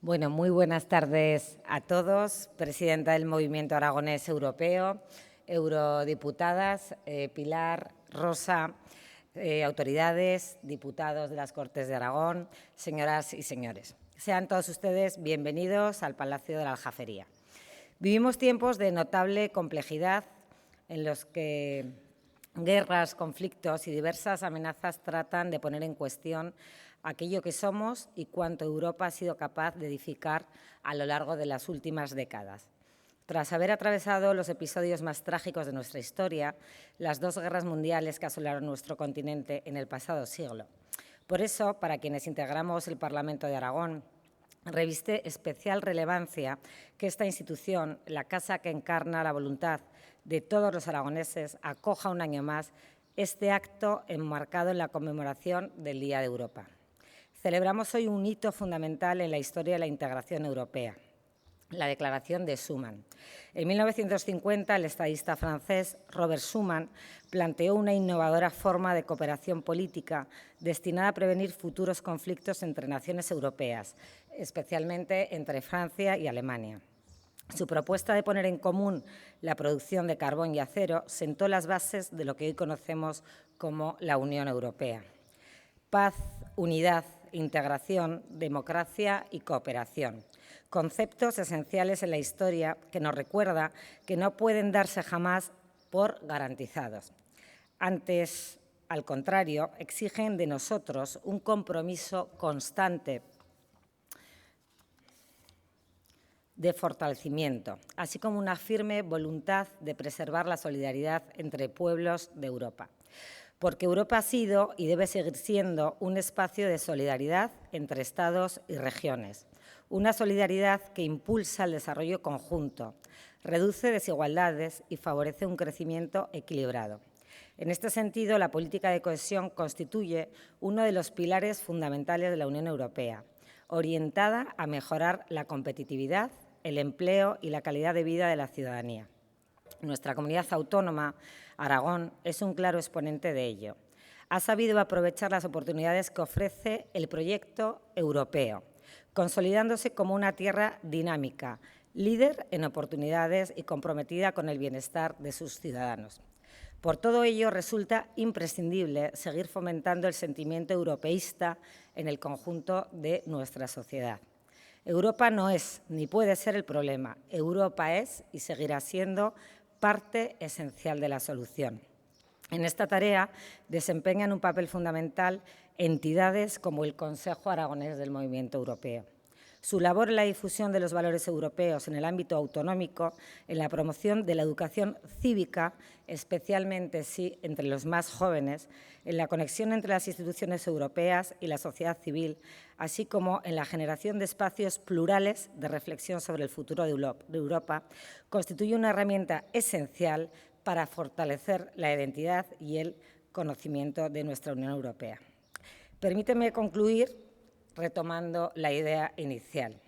Bueno, muy buenas tardes a todos. Presidenta del Movimiento Aragonés Europeo, eurodiputadas, Pilar, Rosa, autoridades, diputados de las Cortes de Aragón, señoras y señores. Sean todos ustedes bienvenidos al Palacio de la Aljafería. Vivimos tiempos de notable complejidad en los que guerras, conflictos y diversas amenazas tratan de poner en cuestión aquello que somos y cuánto Europa ha sido capaz de edificar a lo largo de las últimas décadas. Tras haber atravesado los episodios más trágicos de nuestra historia, las dos guerras mundiales que asolaron nuestro continente en el pasado siglo. Por eso, para quienes integramos el Parlamento de Aragón, reviste especial relevancia que esta institución, la casa que encarna la voluntad de todos los aragoneses, acoja un año más este acto enmarcado en la conmemoración del Día de Europa. Celebramos hoy un hito fundamental en la historia de la integración europea, la Declaración de Schuman. En 1950, el estadista francés Robert Schuman planteó una innovadora forma de cooperación política destinada a prevenir futuros conflictos entre naciones europeas, especialmente entre Francia y Alemania. Su propuesta de poner en común la producción de carbón y acero sentó las bases de lo que hoy conocemos como la Unión Europea. Paz, unidad, integración, democracia y cooperación. Conceptos esenciales en la historia que nos recuerda que no pueden darse jamás por garantizados. Antes, al contrario, exigen de nosotros un compromiso constante de fortalecimiento, así como una firme voluntad de preservar la solidaridad entre pueblos de Europa. Porque Europa ha sido y debe seguir siendo un espacio de solidaridad entre Estados y regiones. Una solidaridad que impulsa el desarrollo conjunto, reduce desigualdades y favorece un crecimiento equilibrado. En este sentido, la política de cohesión constituye uno de los pilares fundamentales de la Unión Europea, orientada a mejorar la competitividad, el empleo y la calidad de vida de la ciudadanía. Nuestra comunidad autónoma, Aragón, es un claro exponente de ello. Ha sabido aprovechar las oportunidades que ofrece el proyecto europeo, consolidándose como una tierra dinámica, líder en oportunidades y comprometida con el bienestar de sus ciudadanos. Por todo ello, resulta imprescindible seguir fomentando el sentimiento europeísta en el conjunto de nuestra sociedad. Europa no es ni puede ser el problema. Europa es y seguirá siendo parte esencial de la solución. En esta tarea desempeñan un papel fundamental entidades como el Consejo Aragonés del Movimiento Europeo. Su labor en la difusión de los valores europeos en el ámbito autonómico, en la promoción de la educación cívica, especialmente entre los más jóvenes, en la conexión entre las instituciones europeas y la sociedad civil, así como en la generación de espacios plurales de reflexión sobre el futuro de Europa, constituye una herramienta esencial para fortalecer la identidad y el conocimiento de nuestra Unión Europea. Permíteme concluir retomando la idea inicial.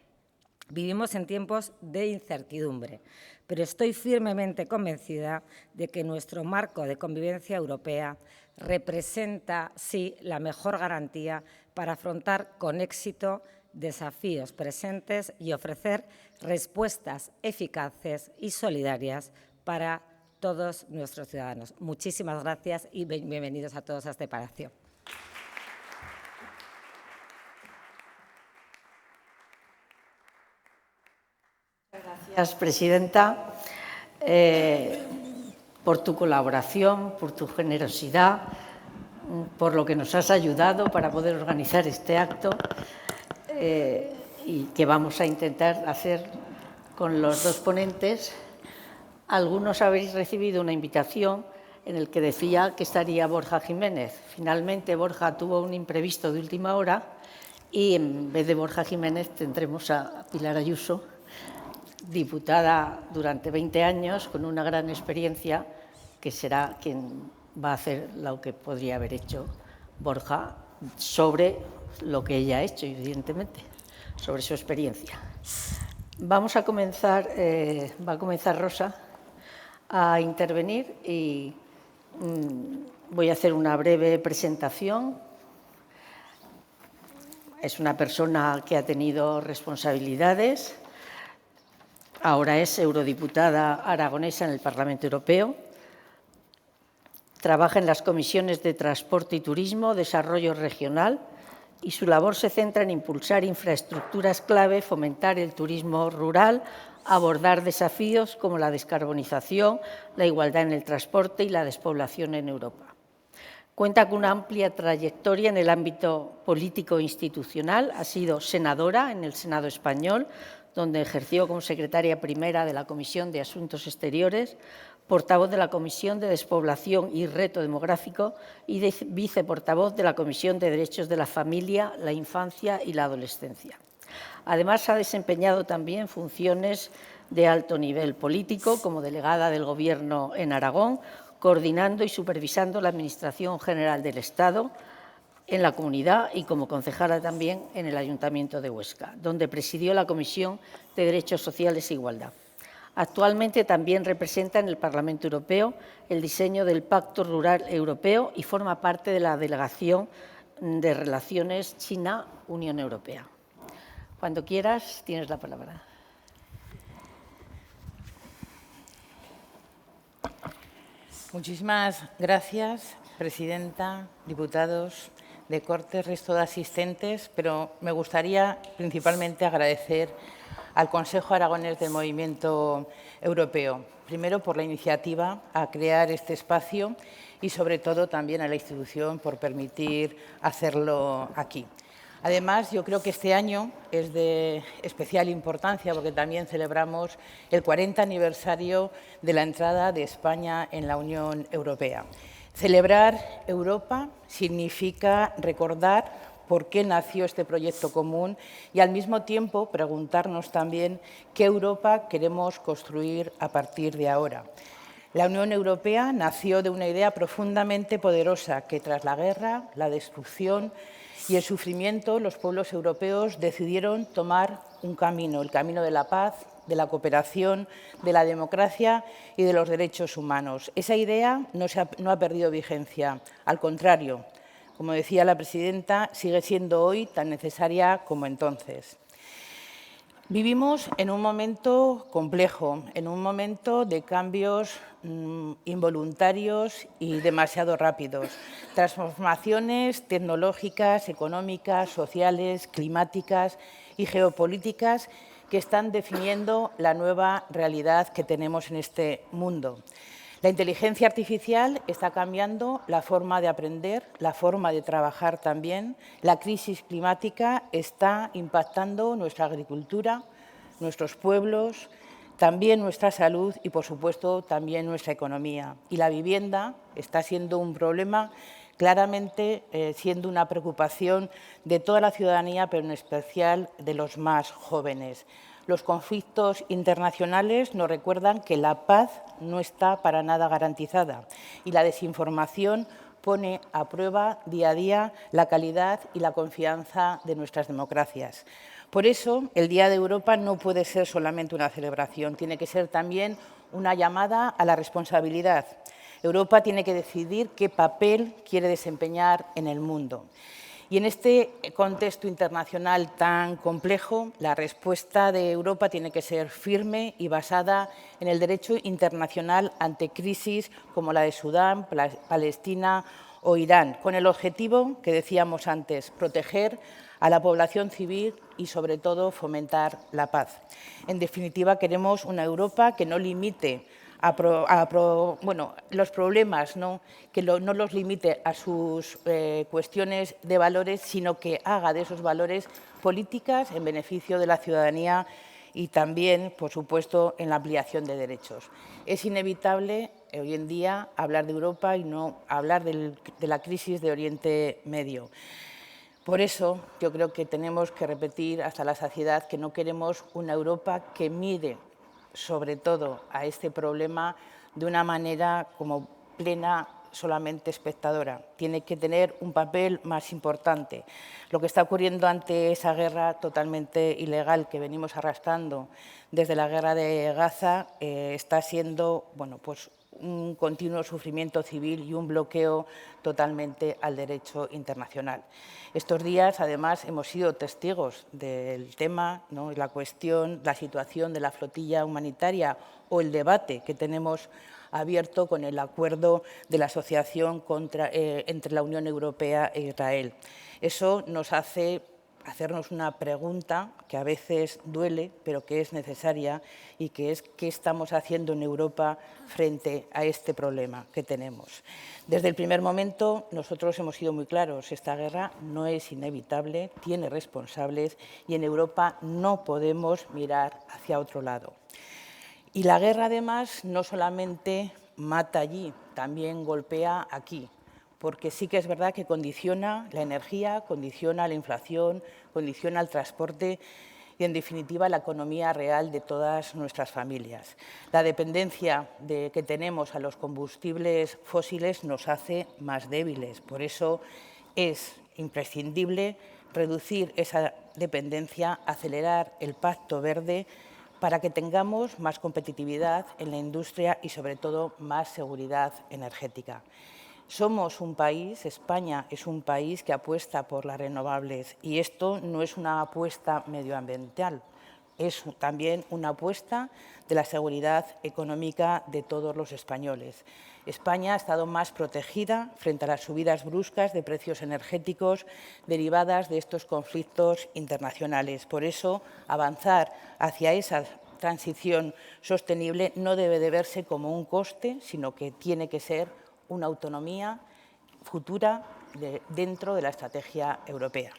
Vivimos en tiempos de incertidumbre, pero estoy firmemente convencida de que nuestro marco de convivencia europea representa, sí, la mejor garantía para afrontar con éxito desafíos presentes y ofrecer respuestas eficaces y solidarias para todos nuestros ciudadanos. Muchísimas gracias y bienvenidos a todos a este palacio. Gracias, presidenta, por tu colaboración, por tu generosidad, por lo que nos has ayudado para poder organizar este acto y que vamos a intentar hacer con los dos ponentes. Algunos habéis recibido una invitación en la que decía que estaría Borja Jiménez. Finalmente, Borja tuvo un imprevisto de última hora y en vez de Borja Jiménez tendremos a Pilar Ayuso, diputada durante 20 años, con una gran experiencia, que será quien va a hacer lo que podría haber hecho Borja sobre lo que ella ha hecho, evidentemente, sobre su experiencia. Vamos a comenzar, va a comenzar Rosa a intervenir y voy a hacer una breve presentación. es una persona que ha tenido responsabilidades. Ahora es eurodiputada aragonesa en el Parlamento Europeo. Trabaja en las comisiones de Transporte y Turismo, Desarrollo Regional, y su labor se centra en impulsar infraestructuras clave, fomentar el turismo rural, abordar desafíos como la descarbonización, la igualdad en el transporte y la despoblación en Europa. Cuenta con una amplia trayectoria en el ámbito político e institucional. Ha sido senadora en el Senado español, donde ejerció como secretaria primera de la Comisión de Asuntos Exteriores, portavoz de la Comisión de Despoblación y Reto Demográfico y viceportavoz de la Comisión de Derechos de la Familia, la Infancia y la Adolescencia. Además, ha desempeñado también funciones de alto nivel político, como delegada del Gobierno en Aragón, coordinando y supervisando la Administración General del Estado en la comunidad y como concejala también en el Ayuntamiento de Huesca, donde presidió la Comisión de Derechos Sociales e Igualdad. Actualmente también representa en el Parlamento Europeo el diseño del Pacto Rural Europeo y forma parte de la Delegación de Relaciones China-Unión Europea. Cuando quieras, tienes la palabra. Muchísimas gracias, presidenta, diputados de Cortes, resto de asistentes, pero me gustaría principalmente agradecer al Consejo Aragonés del Movimiento Europeo, primero por la iniciativa a crear este espacio y sobre todo también a la institución por permitir hacerlo aquí. Además, yo creo que este año es de especial importancia porque también celebramos el 40 aniversario de la entrada de España en la Unión Europea. Celebrar Europa significa recordar por qué nació este proyecto común y, al mismo tiempo, preguntarnos también qué Europa queremos construir a partir de ahora. La Unión Europea nació de una idea profundamente poderosa que, tras la guerra, la destrucción y el sufrimiento, los pueblos europeos decidieron tomar un camino, el camino de la paz, de la cooperación, de la democracia y de los derechos humanos. Esa idea no ha perdido vigencia, al contrario, como decía la presidenta, sigue siendo hoy tan necesaria como entonces. Vivimos en un momento complejo, en un momento de cambios involuntarios y demasiado rápidos. Transformaciones tecnológicas, económicas, sociales, climáticas y geopolíticas que están definiendo la nueva realidad que tenemos en este mundo. La inteligencia artificial está cambiando la forma de aprender, la forma de trabajar también. La crisis climática está impactando nuestra agricultura, nuestros pueblos, también nuestra salud y, por supuesto, también nuestra economía. Y la vivienda está siendo un problema, claramente siendo una preocupación de toda la ciudadanía, pero en especial de los más jóvenes. Los conflictos internacionales nos recuerdan que la paz no está para nada garantizada y la desinformación pone a prueba día a día la calidad y la confianza de nuestras democracias. Por eso, el Día de Europa no puede ser solamente una celebración, tiene que ser también una llamada a la responsabilidad. Europa tiene que decidir qué papel quiere desempeñar en el mundo. Y en este contexto internacional tan complejo, la respuesta de Europa tiene que ser firme y basada en el derecho internacional ante crisis como la de Sudán, Palestina o Irán, con el objetivo, que decíamos antes, proteger a la población civil y, sobre todo, fomentar la paz. En definitiva, queremos una Europa que no limite los problemas, que no los limite a sus cuestiones de valores, sino que haga de esos valores políticas en beneficio de la ciudadanía y también, por supuesto, en la ampliación de derechos. Es inevitable hoy en día hablar de Europa y no hablar de la crisis de Oriente Medio. Por eso yo creo que tenemos que repetir hasta la saciedad que no queremos una Europa que mire sobre todo a este problema de una manera como plena, solamente espectadora. Tiene que tener un papel más importante. Lo que está ocurriendo ante esa guerra totalmente ilegal que venimos arrastrando desde la guerra de Gaza está siendo un continuo sufrimiento civil y un bloqueo totalmente al derecho internacional. Estos días, además, hemos sido testigos del tema, ¿no?, la cuestión, la situación de la flotilla humanitaria o el debate que tenemos abierto con el acuerdo de la asociación entre la Unión Europea e Israel. Eso nos hace hacernos una pregunta que a veces duele, pero que es necesaria, y que es ¿qué estamos haciendo en Europa frente a este problema que tenemos? Desde el primer momento nosotros hemos sido muy claros, esta guerra no es inevitable, tiene responsables y en Europa no podemos mirar hacia otro lado. Y la guerra, además, no solamente mata allí, también golpea aquí, porque sí que es verdad que condiciona la energía, condiciona la inflación, condiciona el transporte y, en definitiva, la economía real de todas nuestras familias. La dependencia que tenemos a los combustibles fósiles nos hace más débiles. Por eso es imprescindible reducir esa dependencia, acelerar el Pacto Verde para que tengamos más competitividad en la industria y, sobre todo, más seguridad energética. Somos un país, España es un país que apuesta por las renovables, y esto no es una apuesta medioambiental, es también una apuesta de la seguridad económica de todos los españoles. España ha estado más protegida frente a las subidas bruscas de precios energéticos derivadas de estos conflictos internacionales. Por eso, avanzar hacia esa transición sostenible no debe de verse como un coste, sino que tiene que ser una autonomía futura dentro de la estrategia europea.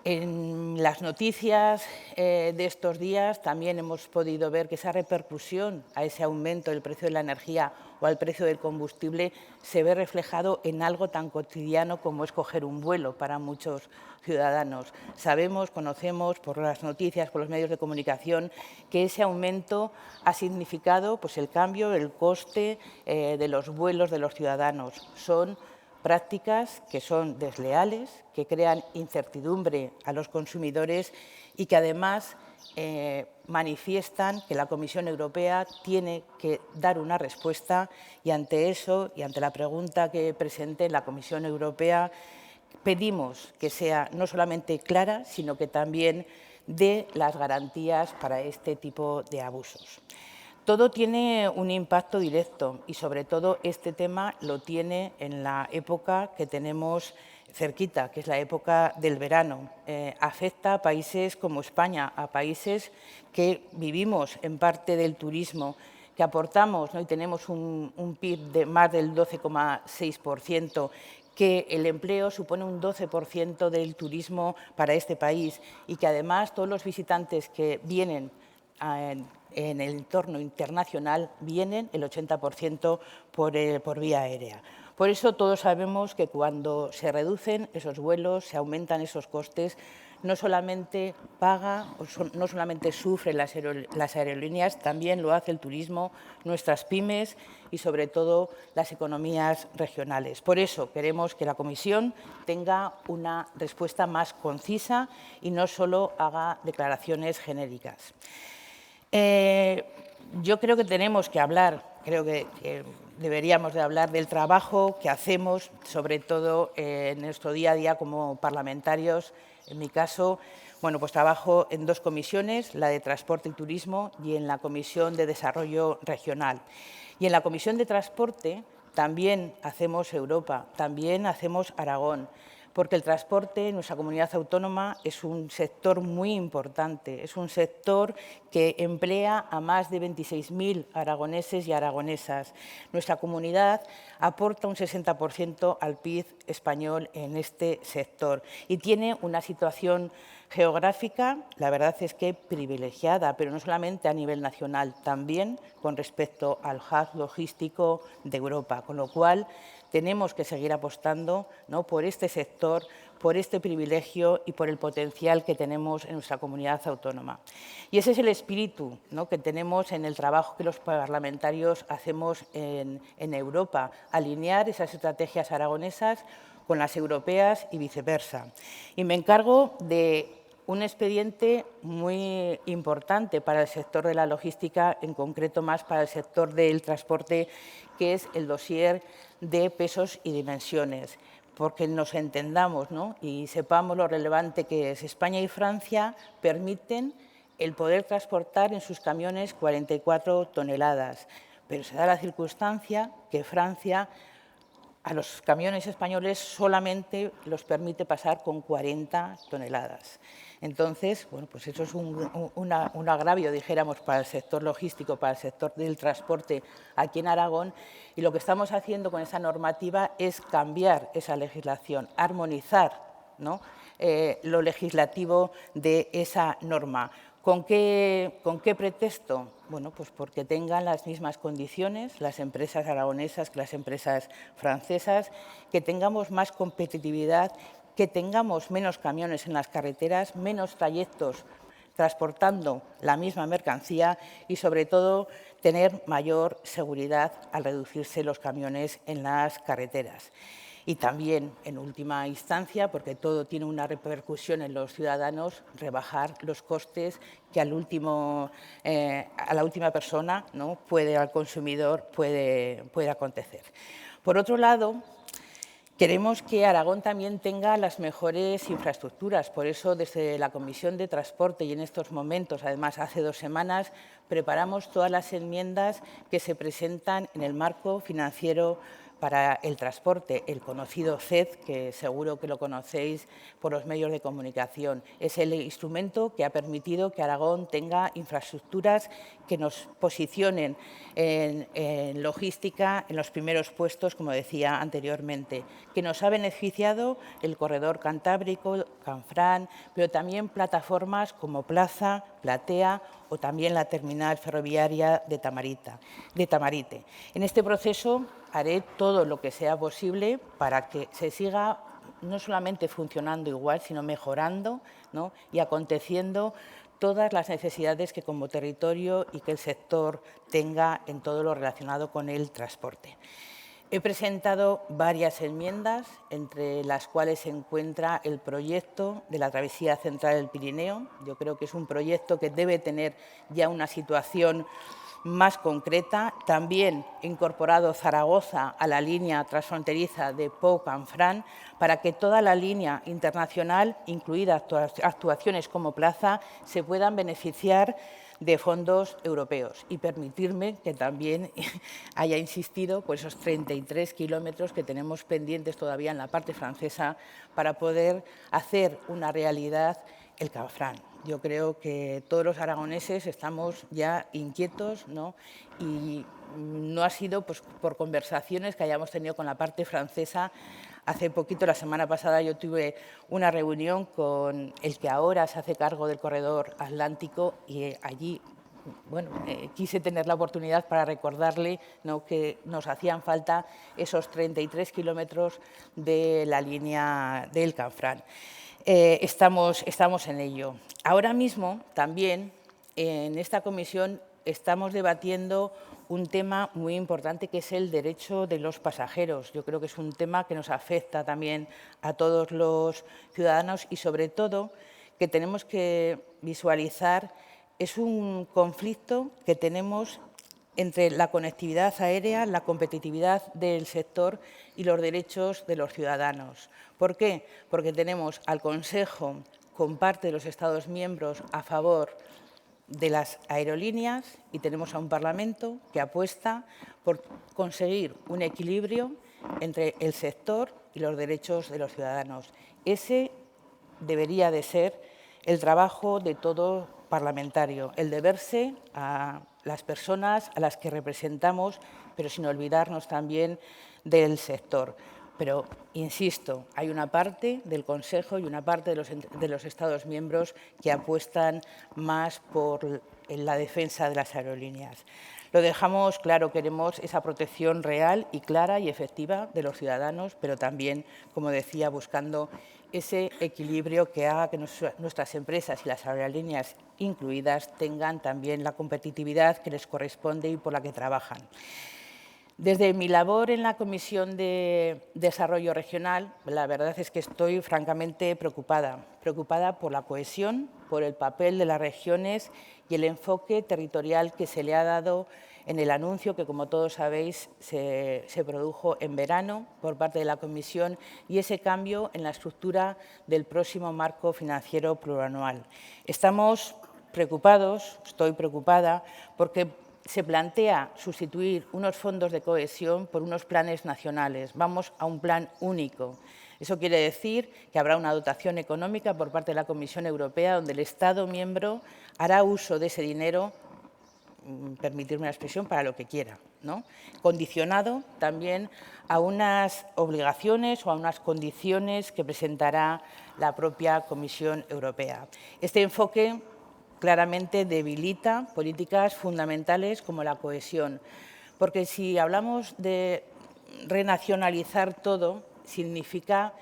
En las noticias de estos días también hemos podido ver que esa repercusión a ese aumento del precio de la energía o al precio del combustible se ve reflejado en algo tan cotidiano como es coger un vuelo para muchos ciudadanos. Sabemos, conocemos por las noticias, por los medios de comunicación, que ese aumento ha significado pues, el cambio, el coste de los vuelos de los ciudadanos. Son prácticas que son desleales, que crean incertidumbre a los consumidores y que además manifiestan que la Comisión Europea tiene que dar una respuesta, y ante eso y ante la pregunta que presenté en la Comisión Europea pedimos que sea no solamente clara, sino que también dé las garantías para este tipo de abusos. Todo tiene un impacto directo y, sobre todo, este tema lo tiene en la época que tenemos cerquita, que es la época del verano. Afecta a países como España, a países que vivimos en parte del turismo, que aportamos, ¿no?, y tenemos un PIB de más del 12,6%, que el empleo supone un 12% del turismo para este país y que, además, todos los visitantes que vienen en el entorno internacional vienen el 80% por vía aérea. Por eso todos sabemos que cuando se reducen esos vuelos, se aumentan esos costes, no solamente no solamente sufren las aerolíneas, también lo hace el turismo, nuestras pymes y, sobre todo, las economías regionales. Por eso queremos que la Comisión tenga una respuesta más concisa y no solo haga declaraciones genéricas. Yo creo que tenemos que hablar, creo que deberíamos de hablar del trabajo que hacemos, sobre todo en nuestro día a día como parlamentarios. En mi caso, bueno, pues trabajo en dos comisiones, la de Transporte y Turismo y en la Comisión de Desarrollo Regional. Y en la Comisión de Transporte también hacemos Europa, también hacemos Aragón, porque el transporte en nuestra comunidad autónoma es un sector muy importante, es un sector que emplea a más de 26.000 aragoneses y aragonesas. Nuestra comunidad aporta un 60% al PIB español en este sector y tiene una situación geográfica, la verdad es que privilegiada, pero no solamente a nivel nacional, también con respecto al hub logístico de Europa, con lo cual tenemos que seguir apostando, ¿no?, por este sector, por este privilegio y por el potencial que tenemos en nuestra comunidad autónoma. Y ese es el espíritu, ¿no?, que tenemos en el trabajo que los parlamentarios hacemos en Europa, alinear esas estrategias aragonesas con las europeas y viceversa. Y me encargo de un expediente muy importante para el sector de la logística, en concreto más para el sector del transporte, que es el dossier de pesos y dimensiones, porque nos entendamos, ¿no?, y sepamos lo relevante que es. España y Francia permiten el poder transportar en sus camiones 44 toneladas, pero se da la circunstancia que Francia a los camiones españoles solamente los permite pasar con 40 toneladas. Entonces, bueno, pues eso es un agravio, dijéramos, para el sector logístico, para el sector del transporte aquí en Aragón, y lo que estamos haciendo con esa normativa es cambiar esa legislación, armonizar, ¿no?, lo legislativo de esa norma. ¿Con qué pretexto? Bueno, pues porque tengan las mismas condiciones las empresas aragonesas que las empresas francesas, que tengamos más competitividad, que tengamos menos camiones en las carreteras, menos trayectos transportando la misma mercancía y, sobre todo, tener mayor seguridad al reducirse los camiones en las carreteras. Y también, en última instancia, porque todo tiene una repercusión en los ciudadanos, rebajar los costes que a la última persona, ¿no?, al consumidor puede acontecer. Por otro lado, queremos que Aragón también tenga las mejores infraestructuras. Por eso, desde la Comisión de Transporte y en estos momentos, además hace 2 semanas, preparamos todas las enmiendas que se presentan en el marco financiero para el transporte, el conocido CED, que seguro que lo conocéis por los medios de comunicación. Es el instrumento que ha permitido que Aragón tenga infraestructuras que nos posicionen en logística en los primeros puestos, como decía anteriormente, que nos ha beneficiado el corredor cantábrico, Canfranc, pero también plataformas como Plaza, Platea o también la terminal ferroviaria de Tamarite. En este proceso haré todo lo que sea posible para que se siga no solamente funcionando igual, sino mejorando, ¿no?, y aconteciendo todas las necesidades que como territorio y que el sector tenga en todo lo relacionado con el transporte. He presentado varias enmiendas, entre las cuales se encuentra el proyecto de la travesía central del Pirineo. Yo creo que es un proyecto que debe tener ya una situación más concreta. También he incorporado Zaragoza a la línea transfronteriza de Pau-Canfranc para que toda la línea internacional, incluidas actuaciones como Plaza, se puedan beneficiar de fondos europeos, y permitirme que también haya insistido por esos 33 kilómetros que tenemos pendientes todavía en la parte francesa para poder hacer una realidad el Canfranc. Yo creo que todos los aragoneses estamos ya inquietos, ¿no?, y no ha sido pues, por conversaciones que hayamos tenido con la parte francesa. Hace poquito, la semana pasada, yo tuve una reunión con el que ahora se hace cargo del corredor atlántico y allí, bueno, quise tener la oportunidad para recordarle, ¿no?, que nos hacían falta esos 33 kilómetros de la línea del Canfranc. Estamos en ello. Ahora mismo, también, en esta comisión estamos debatiendo un tema muy importante, que es el derecho de los pasajeros. Yo creo que es un tema que nos afecta también a todos los ciudadanos y, sobre todo, que tenemos que visualizar, es un conflicto que tenemos entre la conectividad aérea, la competitividad del sector y los derechos de los ciudadanos. ¿Por qué? Porque tenemos al Consejo, con parte de los Estados miembros, a favor de las aerolíneas, y tenemos a un Parlamento que apuesta por conseguir un equilibrio entre el sector y los derechos de los ciudadanos. Ese debería de ser el trabajo de todo parlamentario, el deberse a las personas a las que representamos, pero sin olvidarnos también del sector. Pero, insisto, hay una parte del Consejo y una parte de los Estados miembros que apuestan más por la defensa de las aerolíneas. Lo dejamos claro, queremos esa protección real y clara y efectiva de los ciudadanos, pero también, como decía, buscando ese equilibrio que haga que nuestras empresas y las aerolíneas incluidas tengan también la competitividad que les corresponde y por la que trabajan. Desde mi labor en la Comisión de Desarrollo Regional, la verdad es que estoy francamente preocupada por la cohesión, por el papel de las regiones y el enfoque territorial que se le ha dado en el anuncio que, como todos sabéis, se produjo en verano por parte de la Comisión y ese cambio en la estructura del próximo marco financiero plurianual. Estamos preocupados, estoy preocupada, porque se plantea sustituir unos fondos de cohesión por unos planes nacionales. Vamos a un plan único. Eso quiere decir que habrá una dotación económica por parte de la Comisión Europea donde el Estado miembro hará uso de ese dinero, permitirme la expresión, para lo que quiera, ¿no? Condicionado también a unas obligaciones o a unas condiciones que presentará la propia Comisión Europea. Este enfoque claramente debilita políticas fundamentales como la cohesión, porque si hablamos de renacionalizar todo, significa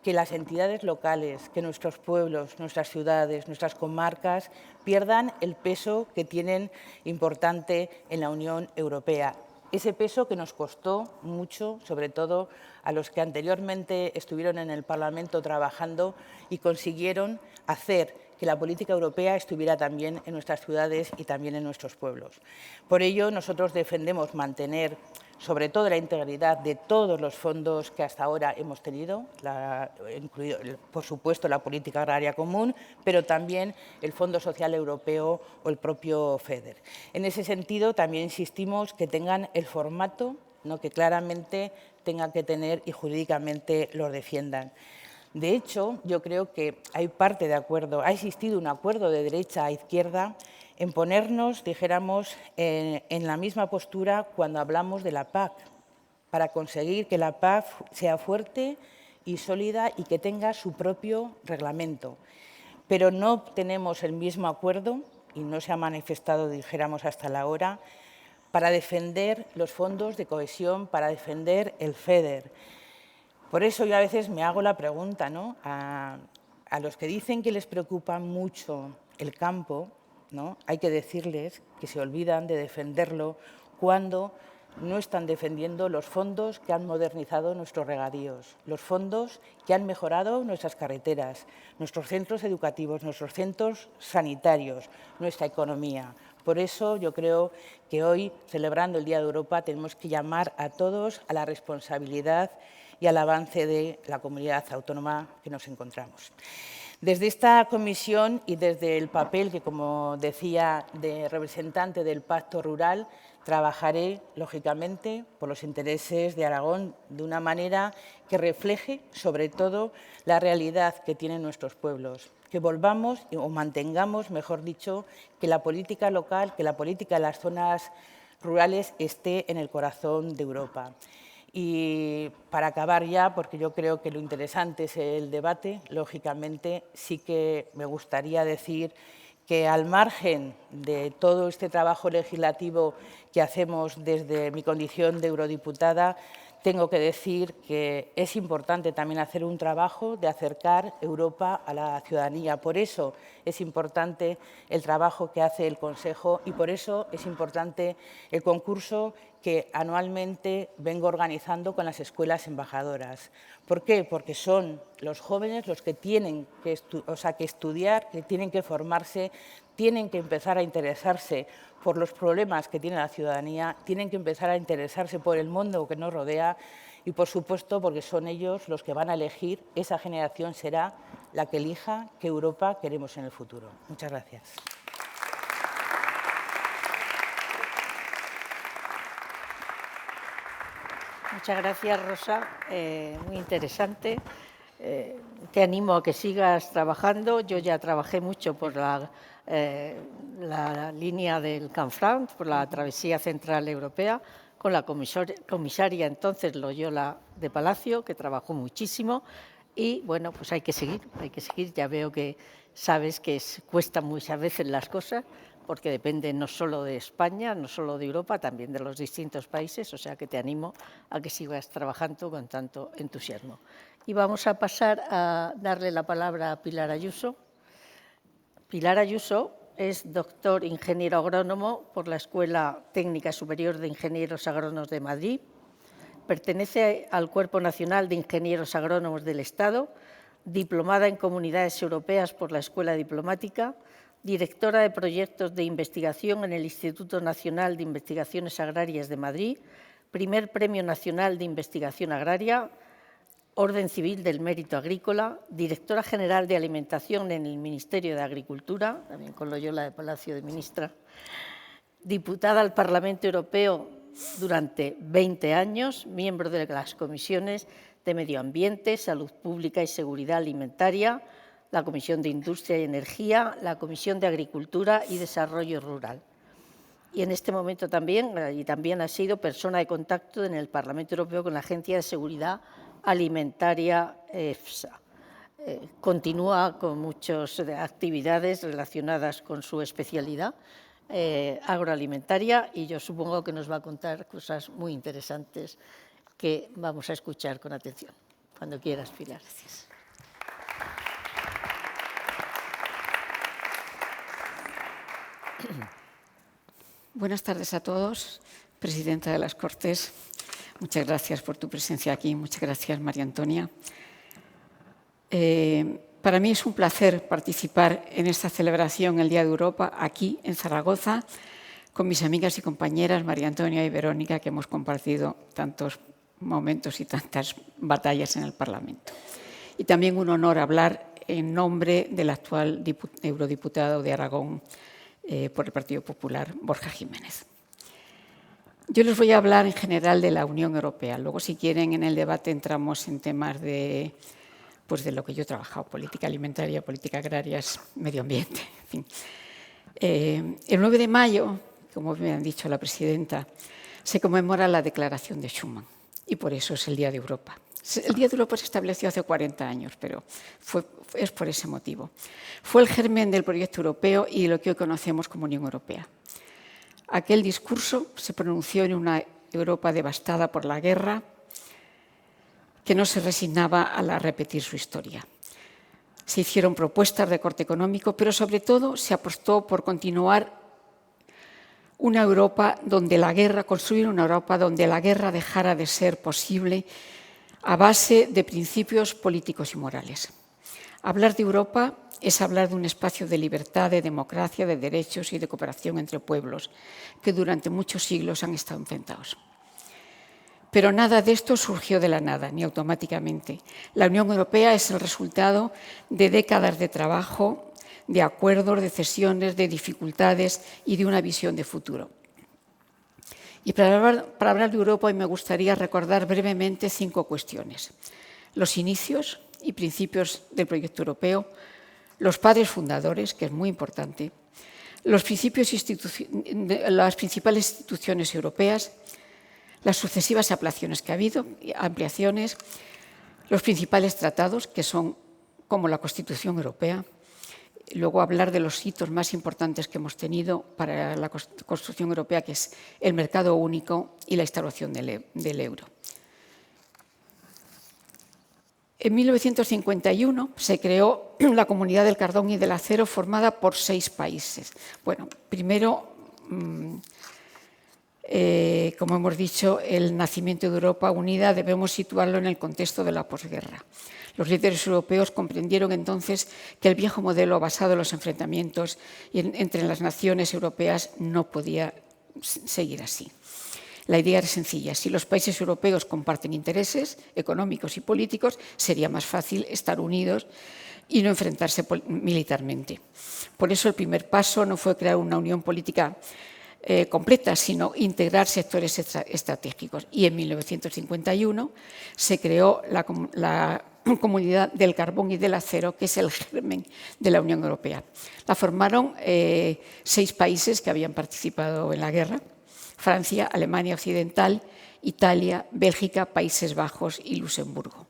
que las entidades locales, que nuestros pueblos, nuestras ciudades, nuestras comarcas pierdan el peso que tienen importante en la Unión Europea. Ese peso que nos costó mucho, sobre todo a los que anteriormente estuvieron en el Parlamento trabajando y consiguieron hacer que la política europea estuviera también en nuestras ciudades y también en nuestros pueblos. Por ello, nosotros defendemos mantener sobre todo la integridad de todos los fondos que hasta ahora hemos tenido, incluido, por supuesto, la política agraria común, pero también el Fondo Social Europeo o el propio FEDER. En ese sentido, también insistimos que tengan el formato, ¿no?, que claramente tengan que tener y jurídicamente los defiendan. De hecho, yo creo que hay parte de acuerdo, ha existido un acuerdo de derecha a izquierda en ponernos, dijéramos, en la misma postura cuando hablamos de la PAC, para conseguir que la PAC sea fuerte y sólida y que tenga su propio reglamento. Pero no tenemos el mismo acuerdo, y no se ha manifestado, dijéramos, hasta la hora, para defender los fondos de cohesión, para defender el FEDER. Por eso yo a veces me hago la pregunta, ¿no?, a los que dicen que les preocupa mucho el campo, ¿no?, hay que decirles que se olvidan de defenderlo cuando no están defendiendo los fondos que han modernizado nuestros regadíos, los fondos que han mejorado nuestras carreteras, nuestros centros educativos, nuestros centros sanitarios, nuestra economía. Por eso yo creo que hoy, celebrando el Día de Europa, tenemos que llamar a todos a la responsabilidad y al avance de la comunidad autónoma que nos encontramos. Desde esta comisión y desde el papel que, como decía, de representante del Pacto Rural, trabajaré, lógicamente, por los intereses de Aragón de una manera que refleje, sobre todo, la realidad que tienen nuestros pueblos. Que volvamos o mantengamos, mejor dicho, que la política local, que la política de las zonas rurales esté en el corazón de Europa. Y para acabar ya, porque yo creo que lo interesante es el debate, lógicamente sí que me gustaría decir que al margen de todo este trabajo legislativo que hacemos desde mi condición de eurodiputada, tengo que decir que es importante también hacer un trabajo de acercar Europa a la ciudadanía. Por eso es importante el trabajo que hace el Consejo y por eso es importante el concurso que anualmente vengo organizando con las escuelas embajadoras. ¿Por qué? Porque son los jóvenes los que tienen que estudiar, que tienen que formarse, tienen que empezar a interesarse por los problemas que tiene la ciudadanía, tienen que empezar a interesarse por el mundo que nos rodea y, por supuesto, porque son ellos los que van a elegir, esa generación será la que elija qué Europa queremos en el futuro. Muchas gracias. Muchas gracias, Rosa. Muy interesante. Te animo a que sigas trabajando. Yo ya trabajé mucho por la línea del Canfranc, por la travesía central europea, con la comisaria entonces Loyola de Palacio, que trabajó muchísimo. Y, bueno, pues hay que seguir. Ya veo que sabes que cuestan muchas veces las cosas, porque depende no solo de España, no solo de Europa, también de los distintos países, o sea que te animo a que sigas trabajando con tanto entusiasmo. Y vamos a pasar a darle la palabra a Pilar Ayuso. Pilar Ayuso es doctor ingeniero agrónomo por la Escuela Técnica Superior de Ingenieros Agrónomos de Madrid. Pertenece al Cuerpo Nacional de Ingenieros Agrónomos del Estado, diplomada en Comunidades Europeas por la Escuela Diplomática, directora de proyectos de investigación en el Instituto Nacional de Investigaciones Agrarias de Madrid, primer Premio Nacional de Investigación Agraria, Orden Civil del Mérito Agrícola, directora general de Alimentación en el Ministerio de Agricultura, también con Loyola de Palacio de Ministra, diputada al Parlamento Europeo durante 20 años, miembro de las comisiones de Medio Ambiente, Salud Pública y Seguridad Alimentaria, la Comisión de Industria y Energía, la Comisión de Agricultura y Desarrollo Rural. Y en este momento también ha sido persona de contacto en el Parlamento Europeo con la Agencia de Seguridad Alimentaria EFSA. Continúa con muchas actividades relacionadas con su especialidad agroalimentaria y yo supongo que nos va a contar cosas muy interesantes que vamos a escuchar con atención. Cuando quieras, Pilar. Gracias. Buenas tardes a todos, presidenta de las Cortes. Muchas gracias por tu presencia aquí. Muchas gracias, María Antonia. Para mí es un placer participar en esta celebración, el Día de Europa, aquí en Zaragoza, con mis amigas y compañeras María Antonia y Verónica, que hemos compartido tantos momentos y tantas batallas en el Parlamento. Y también un honor hablar en nombre del actual eurodiputado de Aragón por el Partido Popular, Borja Jiménez. Yo les voy a hablar en general de la Unión Europea. Luego, si quieren, en el debate entramos en temas de lo que yo he trabajado, política alimentaria, política agraria, medio ambiente, en fin. El 9 de mayo, como me han dicho la presidenta, se conmemora la Declaración de Schuman y por eso es el Día de Europa. El Día de Europa se estableció hace 40 años, pero es por ese motivo. Fue el germen del proyecto europeo y de lo que hoy conocemos como Unión Europea. Aquel discurso se pronunció en una Europa devastada por la guerra, que no se resignaba a repetir su historia. Se hicieron propuestas de corte económico, pero sobre todo se apostó por continuar una Europa donde la guerra, construir una Europa donde la guerra dejara de ser posible a base de principios políticos y morales. Hablar de Europa es hablar de un espacio de libertad, de democracia, de derechos y de cooperación entre pueblos que durante muchos siglos han estado enfrentados. Pero nada de esto surgió de la nada, ni automáticamente. La Unión Europea es el resultado de décadas de trabajo, de acuerdos, de cesiones, de dificultades y de una visión de futuro. Y para hablar de Europa hoy me gustaría recordar brevemente 5 cuestiones. Los inicios y principios del proyecto europeo, los padres fundadores, que es muy importante, las principales instituciones europeas, las sucesivas ampliaciones que ha habido, los principales tratados, que son como la Constitución Europea, luego hablar de los hitos más importantes que hemos tenido para la construcción europea, que es el mercado único y la instauración del euro. En 1951 se creó la Comunidad del Carbón y del Acero formada por 6 países. Bueno, primero, como hemos dicho, el nacimiento de Europa unida debemos situarlo en el contexto de la posguerra. Los líderes europeos comprendieron entonces que el viejo modelo basado en los enfrentamientos entre las naciones europeas no podía seguir así. La idea era sencilla: si los países europeos comparten intereses económicos y políticos, sería más fácil estar unidos y no enfrentarse militarmente. Por eso el primer paso no fue crear una unión política completa, sino integrar sectores estratégicos. Y en 1951 se creó la Comunidad del Carbón y del Acero, que es el germen de la Unión Europea. La formaron 6 países que habían participado en la guerra: Francia, Alemania Occidental, Italia, Bélgica, Países Bajos y Luxemburgo.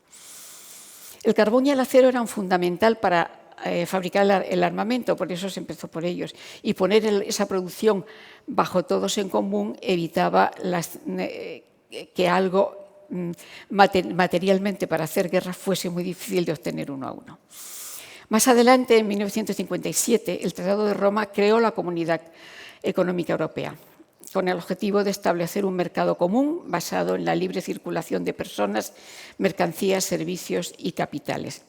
El carbón y el acero eran fundamental para fabricar el armamento, por eso se empezó por ellos. Y poner esa producción bajo todos en común evitaba que algo materialmente para hacer guerra fuese muy difícil de obtener uno a uno. Más adelante, en 1957, el Tratado de Roma creó la Comunidad Económica Europea, con el objetivo de establecer un mercado común basado en la libre circulación de personas, mercancías, servicios y capitales.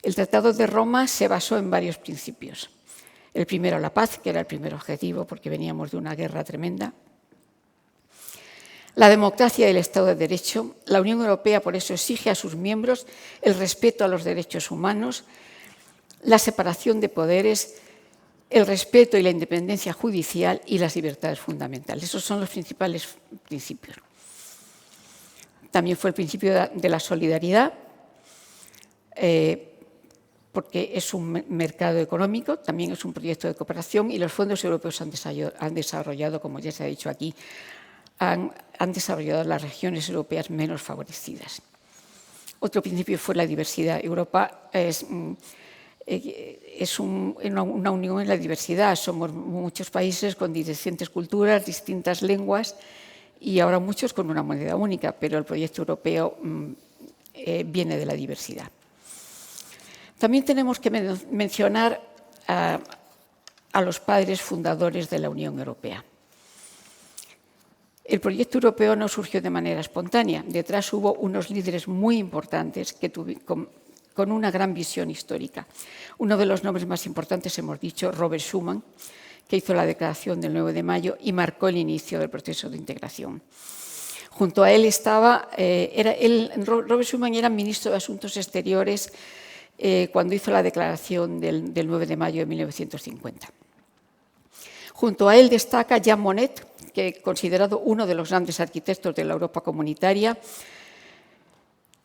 El Tratado de Roma se basó en varios principios. El primero, la paz, que era el primer objetivo porque veníamos de una guerra tremenda. La democracia y el Estado de Derecho. La Unión Europea, por eso, exige a sus miembros el respeto a los derechos humanos, la separación de poderes, el respeto y la independencia judicial y las libertades fundamentales. Esos son los principales principios. También fue el principio de la solidaridad, porque es un mercado económico, también es un proyecto de cooperación y los fondos europeos han desarrollado, como ya se ha dicho aquí, han desarrollado las regiones europeas menos favorecidas. Otro principio fue la diversidad. Europa es una unión en la diversidad. Somos muchos países con distintas culturas, distintas lenguas y ahora muchos con una moneda única, pero el proyecto europeo viene de la diversidad. También tenemos que mencionar a los padres fundadores de la Unión Europea. El proyecto europeo no surgió de manera espontánea. Detrás hubo unos líderes muy importantes con una gran visión histórica. Uno de los nombres más importantes, hemos dicho, Robert Schuman, que hizo la declaración del 9 de mayo y marcó el inicio del proceso de integración. Junto a él estaba, Robert Schuman era ministro de Asuntos Exteriores cuando hizo la declaración del 9 de mayo de 1950. Junto a él destaca Jean Monnet, que es considerado uno de los grandes arquitectos de la Europa comunitaria,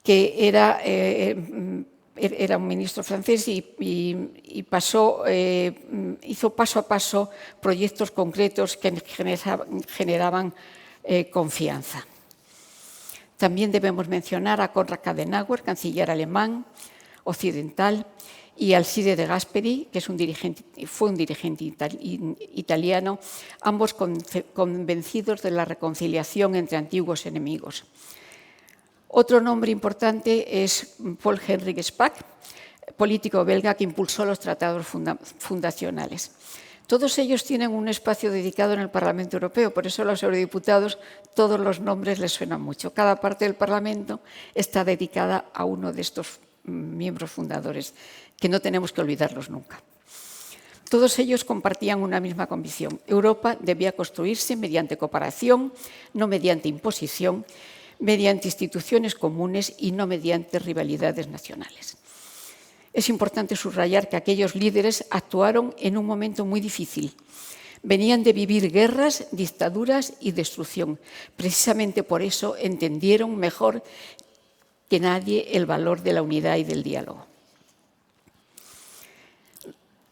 que era un ministro francés y hizo paso a paso proyectos concretos que generaban confianza. También debemos mencionar a Konrad Adenauer, canciller alemán, occidental, y Alcide de Gasperi, que fue un dirigente italiano, ambos convencidos de la reconciliación entre antiguos enemigos. Otro nombre importante es Paul-Henri Spaak, político belga que impulsó los tratados fundacionales. Todos ellos tienen un espacio dedicado en el Parlamento Europeo, por eso a los eurodiputados todos los nombres les suenan mucho. Cada parte del Parlamento está dedicada a uno de estos miembros fundadores, que no tenemos que olvidarlos nunca. Todos ellos compartían una misma convicción. Europa debía construirse mediante cooperación, no mediante imposición, mediante instituciones comunes y no mediante rivalidades nacionales. Es importante subrayar que aquellos líderes actuaron en un momento muy difícil. Venían de vivir guerras, dictaduras y destrucción. Precisamente por eso entendieron mejor que nadie el valor de la unidad y del diálogo.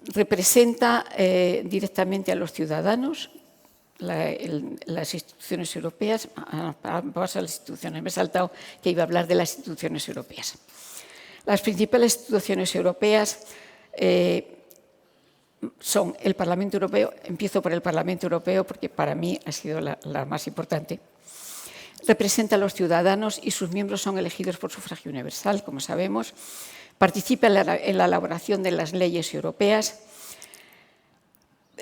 Representa directamente a los ciudadanos, las instituciones europeas. Vamos a las instituciones. Me he saltado que iba a hablar de las instituciones europeas. Las principales instituciones europeas son el Parlamento Europeo. Empiezo por el Parlamento Europeo porque para mí ha sido la más importante. Representa a los ciudadanos y sus miembros son elegidos por sufragio universal, como sabemos. Participa en la elaboración de las leyes europeas,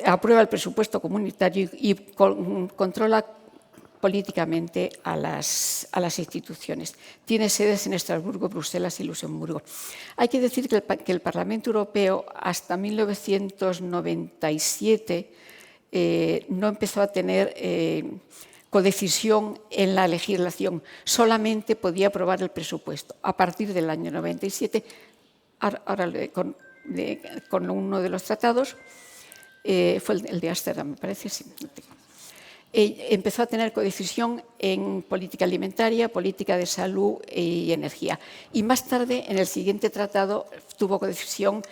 aprueba el presupuesto comunitario y controla políticamente a las instituciones. Tiene sedes en Estrasburgo, Bruselas y Luxemburgo. Hay que decir que el Parlamento Europeo hasta 1997 no empezó a tener codecisión en la legislación, solamente podía aprobar el presupuesto. A partir del año 97, ahora con uno de los tratados, fue el de Ámsterdam, me parece, sí. Empezó a tener codecisión en política alimentaria, política de salud y energía. Y más tarde, en el siguiente tratado, tuvo codecisión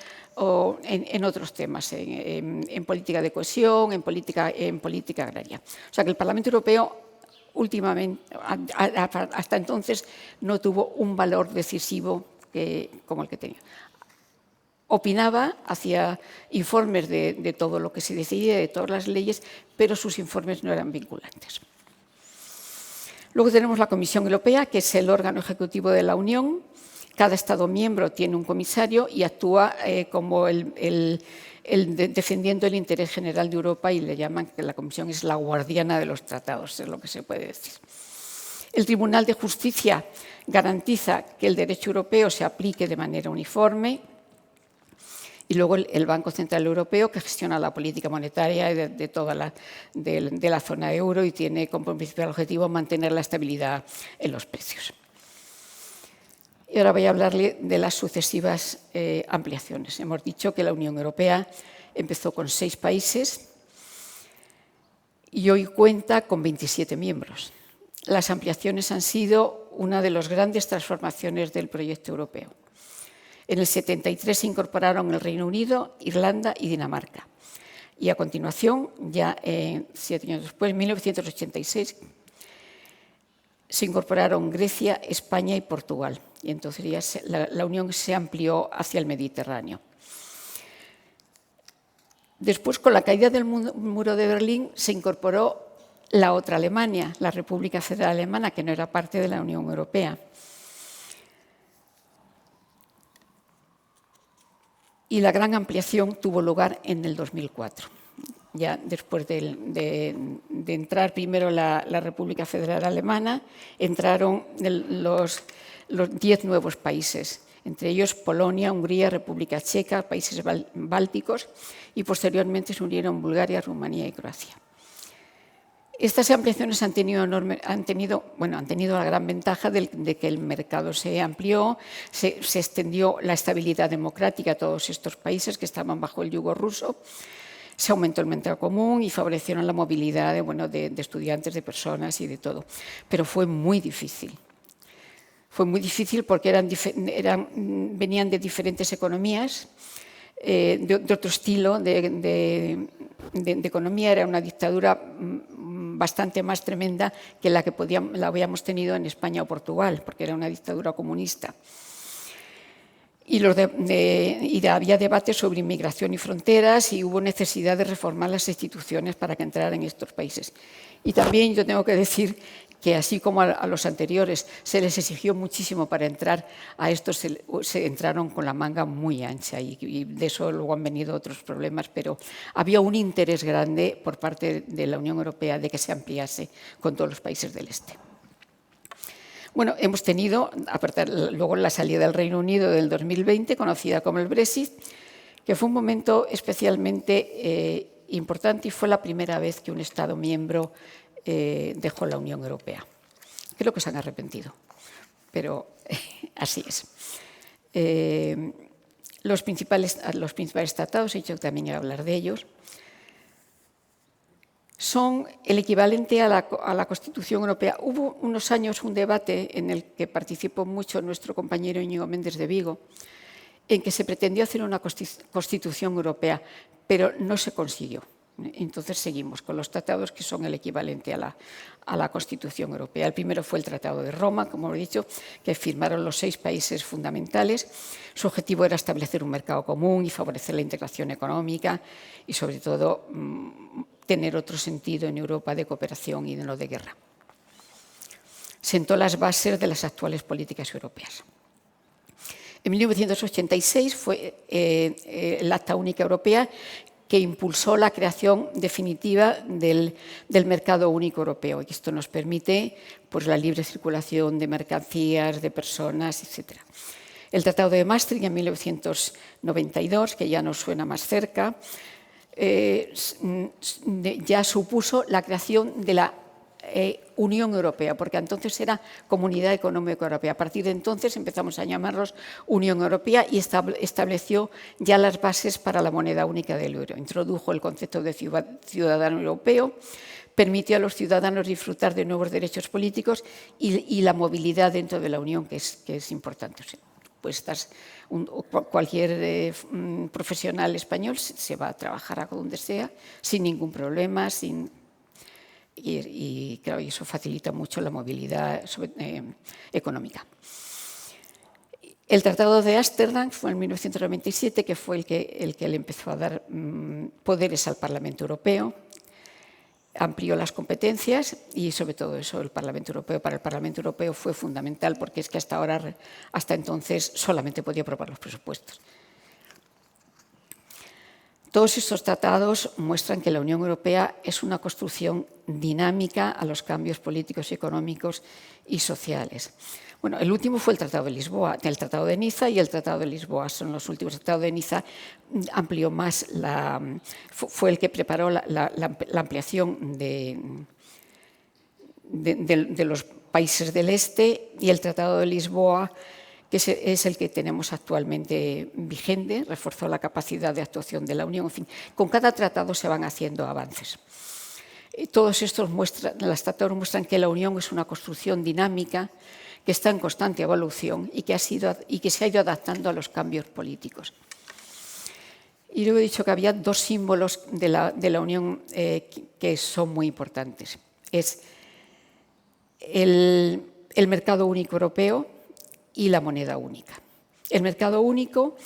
en otros temas, en política de cohesión, en política agraria. O sea que el Parlamento Europeo últimamente, hasta entonces, no tuvo un valor decisivo como el que tenía. Opinaba, hacía informes de todo lo que se decidía, de todas las leyes, pero sus informes no eran vinculantes. Luego tenemos la Comisión Europea, que es el órgano ejecutivo de la Unión, Cada Estado miembro tiene un comisario y actúa como defendiendo el interés general de Europa, y le llaman que la Comisión es la guardiana de los tratados, es lo que se puede decir. El Tribunal de Justicia garantiza que el derecho europeo se aplique de manera uniforme, y luego el Banco Central Europeo, que gestiona la política monetaria de toda la zona euro y tiene como principal objetivo mantener la estabilidad en los precios. Y ahora voy a hablarle de las sucesivas ampliaciones. Hemos dicho que la Unión Europea empezó con 6 países y hoy cuenta con 27 miembros. Las ampliaciones han sido una de las grandes transformaciones del proyecto europeo. En el 73 se incorporaron el Reino Unido, Irlanda y Dinamarca. Y a continuación, ya 7 años después, en 1986, se incorporaron Grecia, España y Portugal. Y entonces ya la Unión se amplió hacia el Mediterráneo. Después, con la caída del muro de Berlín, se incorporó la otra Alemania, la República Federal Alemana, que no era parte de la Unión Europea. Y la gran ampliación tuvo lugar en el 2004. Ya después de entrar primero la República Federal Alemana, entraron los 10 nuevos países, entre ellos Polonia, Hungría, República Checa, países bálticos, y posteriormente se unieron Bulgaria, Rumanía y Croacia. Estas ampliaciones han tenido la gran ventaja de que el mercado se amplió, se extendió la estabilidad democrática a todos estos países que estaban bajo el yugo ruso, se aumentó el mercado común y favorecieron la movilidad de estudiantes, de personas y de todo. Pero fue muy difícil. Fue muy difícil porque venían de diferentes economías, de otro estilo de economía. Era una dictadura bastante más tremenda que la que la habíamos tenido en España o Portugal, porque era una dictadura comunista. Y había debates sobre inmigración y fronteras, y hubo necesidad de reformar las instituciones para que entraran en estos países. Y también yo tengo que decir que, así como a los anteriores se les exigió muchísimo para entrar, a estos se entraron con la manga muy ancha, y de eso luego han venido otros problemas, pero había un interés grande por parte de la Unión Europea de que se ampliase con todos los países del este. Bueno, hemos tenido, luego la salida del Reino Unido del 2020, conocida como el Brexit, que fue un momento especialmente importante, y fue la primera vez que un Estado miembro dejó la Unión Europea. Creo que se han arrepentido, pero así es. Los principales tratados, he dicho que también iba a hablar de ellos, son el equivalente a la Constitución Europea. Hubo unos años un debate en el que participó mucho nuestro compañero Íñigo Méndez de Vigo, en que se pretendió hacer una Constitución Europea, pero no se consiguió. Entonces seguimos con los tratados que son el equivalente a la Constitución Europea. El primero fue el Tratado de Roma, como he dicho, que firmaron los 6 países fundamentales. Su objetivo era establecer un mercado común y favorecer la integración económica y, sobre todo, tener otro sentido en Europa de cooperación y no de guerra. Sentó las bases de las actuales políticas europeas. En 1986 fue el Acta Única Europea, que impulsó la creación definitiva del mercado único europeo. Y esto nos permite la libre circulación de mercancías, de personas, etc. El Tratado de Maastricht en 1992, que ya nos suena más cerca, ya supuso la creación de la Unión Europea, porque entonces era Comunidad Económica Europea. A partir de entonces empezamos a llamarlos Unión Europea, y estableció ya las bases para la moneda única del euro. Introdujo el concepto de ciudadano europeo, permitió a los ciudadanos disfrutar de nuevos derechos políticos y la movilidad dentro de la Unión, que es importante. Pues cualquier profesional español se va a trabajar a donde sea sin ningún problema, y claro, eso facilita mucho la movilidad económica. El Tratado de Ámsterdam fue en 1997, que fue el que le empezó a dar poderes al Parlamento Europeo, amplió las competencias y, sobre todo eso, el Parlamento Europeo. Para el Parlamento Europeo fue fundamental porque es que hasta entonces solamente podía aprobar los presupuestos. Todos estos tratados muestran que la Unión Europea es una construcción dinámica a los cambios políticos, económicos y sociales. Bueno, el último fue el Tratado de Lisboa, el Tratado de Niza y el Tratado de Lisboa son los últimos. El Tratado de Niza amplió más, fue el que preparó la ampliación de los países del este, y el Tratado de Lisboa, que es el que tenemos actualmente vigente, reforzó la capacidad de actuación de la Unión. En fin, con cada tratado se van haciendo avances. Todos estos los tratados muestran que la Unión es una construcción dinámica, que está en constante evolución y que se ha ido adaptando a los cambios políticos. Y luego he dicho que había dos símbolos de la Unión que son muy importantes. Es el mercado único europeo y la moneda única. El mercado único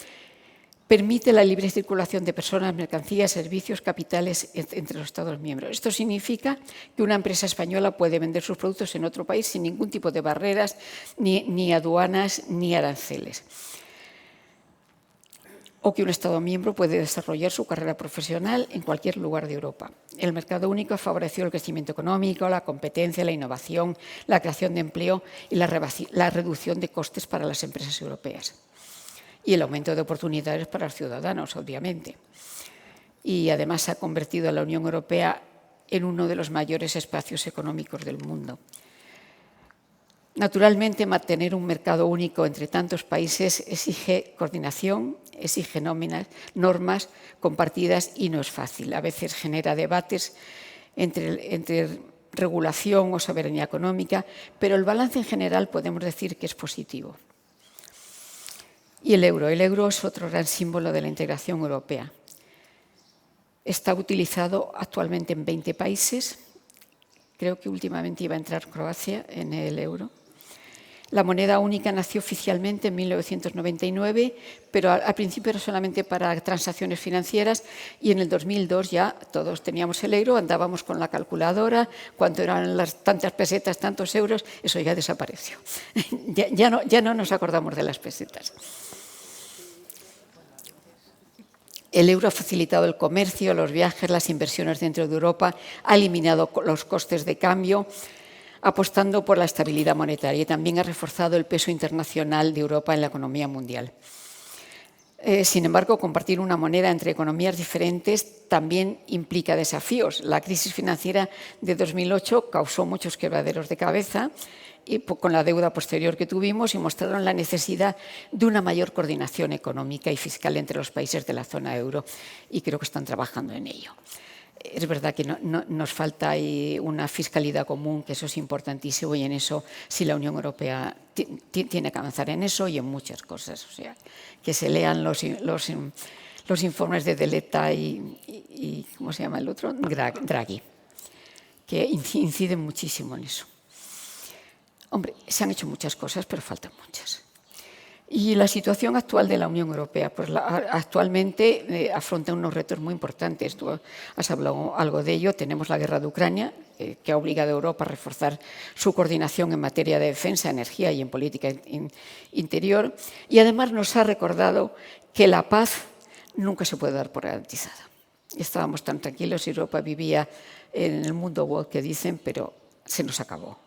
permite la libre circulación de personas, mercancías, servicios, capitales entre los Estados miembros. Esto significa que una empresa española puede vender sus productos en otro país sin ningún tipo de barreras, ni aduanas, ni aranceles. O que un Estado miembro puede desarrollar su carrera profesional en cualquier lugar de Europa. El mercado único ha favorecido el crecimiento económico, la competencia, la innovación, la creación de empleo y la reducción de costes para las empresas europeas. Y el aumento de oportunidades para los ciudadanos, obviamente. Y además se ha convertido a la Unión Europea en uno de los mayores espacios económicos del mundo. Naturalmente, mantener un mercado único entre tantos países exige coordinación, exige normas compartidas y no es fácil. A veces genera debates entre regulación o soberanía económica, pero el balance en general podemos decir que es positivo. Y el euro es otro gran símbolo de la integración europea. Está utilizado actualmente en 20 países. Creo que últimamente iba a entrar Croacia en el euro. La moneda única nació oficialmente en 1999, pero al principio era solamente para transacciones financieras y en el 2002 ya todos teníamos el euro, andábamos con la calculadora, cuánto eran las tantas pesetas, tantos euros, eso ya desapareció. Ya no nos acordamos de las pesetas. El euro ha facilitado el comercio, los viajes, las inversiones dentro de Europa, ha eliminado los costes de cambio, apostando por la estabilidad monetaria, y también ha reforzado el peso internacional de Europa en la economía mundial. Sin embargo, compartir una moneda entre economías diferentes también implica desafíos. La crisis financiera de 2008 causó muchos quebraderos de cabeza y con la deuda posterior que tuvimos, y mostraron la necesidad de una mayor coordinación económica y fiscal entre los países de la zona euro, y creo que están trabajando en ello. Es verdad que nos falta ahí una fiscalidad común, que eso es importantísimo, y en eso sí la Unión Europea tiene que avanzar en eso y en muchas cosas. O sea, que se lean los informes de Deleta y ¿cómo se llama el otro? Draghi, que inciden muchísimo en eso. Hombre, se han hecho muchas cosas, pero faltan muchas. Y la situación actual de la Unión Europea, pues actualmente afronta unos retos muy importantes. Tú has hablado algo de ello. Tenemos la guerra de Ucrania, que ha obligado a Europa a reforzar su coordinación en materia de defensa, energía y en política interior. Y además nos ha recordado que la paz nunca se puede dar por garantizada. Estábamos tan tranquilos y Europa vivía en el mundo woke que dicen, pero se nos acabó.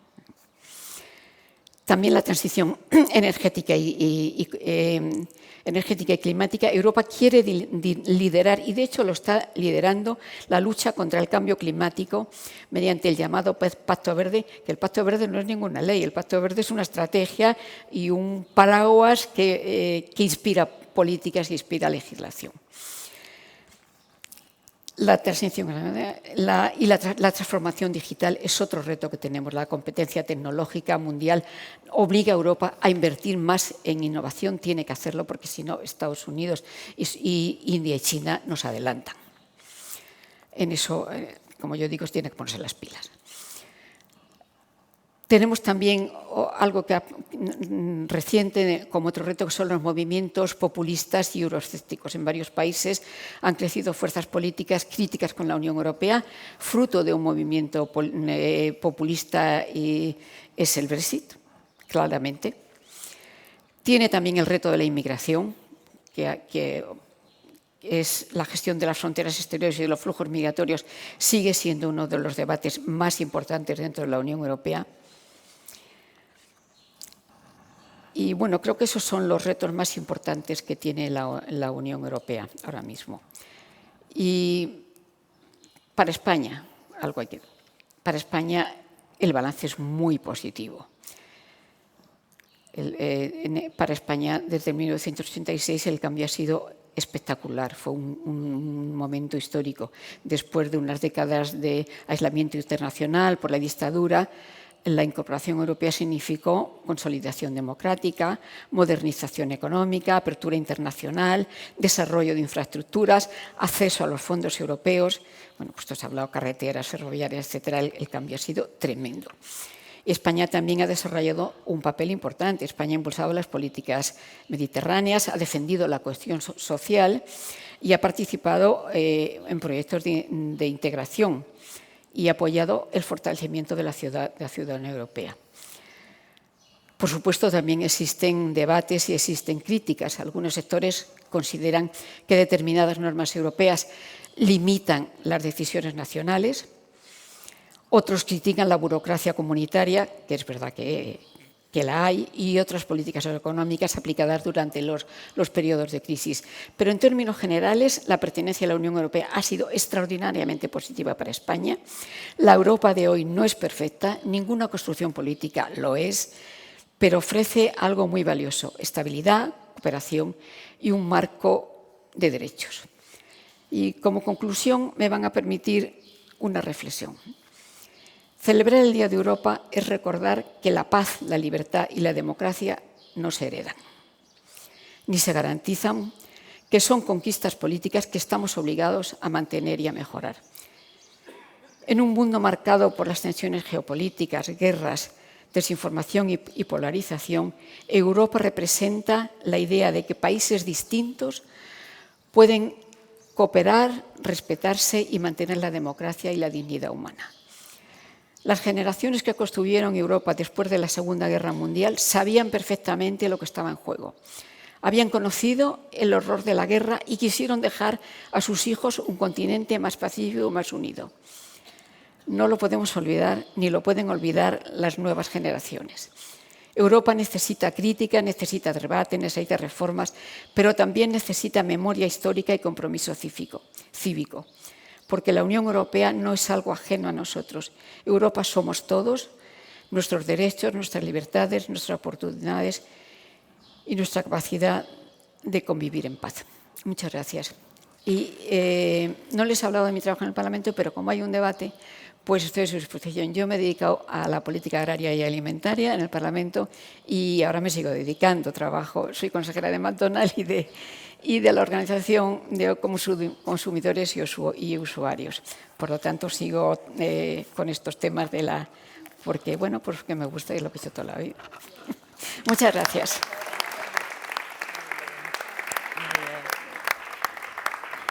También la transición energética y climática. Europa quiere liderar, y de hecho lo está liderando, la lucha contra el cambio climático mediante el llamado Pacto Verde, que el Pacto Verde no es ninguna ley, el Pacto Verde es una estrategia y un paraguas que inspira políticas y inspira legislación. La transición y la transformación digital es otro reto que tenemos. La competencia tecnológica mundial obliga a Europa a invertir más en innovación. Tiene que hacerlo porque si no, Estados Unidos y India y China nos adelantan. En eso, como yo digo, tiene que ponerse las pilas. Tenemos también algo reciente como otro reto, que son los movimientos populistas y euroescépticos. En varios países han crecido fuerzas políticas críticas con la Unión Europea, fruto de un movimiento populista, y es el Brexit, claramente. Tiene también el reto de la inmigración, que es la gestión de las fronteras exteriores y de los flujos migratorios, sigue siendo uno de los debates más importantes dentro de la Unión Europea. Y bueno, creo que esos son los retos más importantes que tiene la Unión Europea ahora mismo. Y para España, para España el balance es muy positivo. Para España, desde 1986, el cambio ha sido espectacular. Fue un momento histórico. Después de unas décadas de aislamiento internacional por la dictadura, la incorporación europea significó consolidación democrática, modernización económica, apertura internacional, desarrollo de infraestructuras, acceso a los fondos europeos. Bueno, pues se ha hablado de carreteras, ferroviarias, etcétera. El cambio ha sido tremendo. España también ha desarrollado un papel importante. España ha impulsado las políticas mediterráneas, ha defendido la cohesión social y ha participado en proyectos de integración y ha apoyado el fortalecimiento de la ciudadanía europea. Por supuesto, también existen debates y existen críticas. Algunos sectores consideran que determinadas normas europeas limitan las decisiones nacionales. Otros critican la burocracia comunitaria, que es verdad que la hay, y otras políticas económicas aplicadas durante los periodos de crisis. Pero en términos generales, la pertenencia a la Unión Europea ha sido extraordinariamente positiva para España. La Europa de hoy no es perfecta, ninguna construcción política lo es, pero ofrece algo muy valioso: estabilidad, cooperación y un marco de derechos. Y como conclusión me van a permitir una reflexión. Celebrar el Día de Europa es recordar que la paz, la libertad y la democracia no se heredan, ni se garantizan, que son conquistas políticas que estamos obligados a mantener y a mejorar. En un mundo marcado por las tensiones geopolíticas, guerras, desinformación y polarización, Europa representa la idea de que países distintos pueden cooperar, respetarse y mantener la democracia y la dignidad humana. Las generaciones que construyeron Europa después de la Segunda Guerra Mundial sabían perfectamente lo que estaba en juego. Habían conocido el horror de la guerra y quisieron dejar a sus hijos un continente más pacífico, más unido. No lo podemos olvidar, ni lo pueden olvidar las nuevas generaciones. Europa necesita crítica, necesita debate, necesita reformas, pero también necesita memoria histórica y compromiso cívico. Porque la Unión Europea no es algo ajeno a nosotros. Europa somos todos, nuestros derechos, nuestras libertades, nuestras oportunidades y nuestra capacidad de convivir en paz. Muchas gracias. Y no les he hablado de mi trabajo en el Parlamento, pero como hay un debate, pues estoy a su disposición. Yo me he dedicado a la política agraria y alimentaria en el Parlamento y ahora me sigo dedicando. Soy consejera de McDonald's y de la Organización de Consumidores y Usuarios. Por lo tanto, sigo con estos temas porque me gusta y es lo que he hecho toda la vida. Muchas gracias.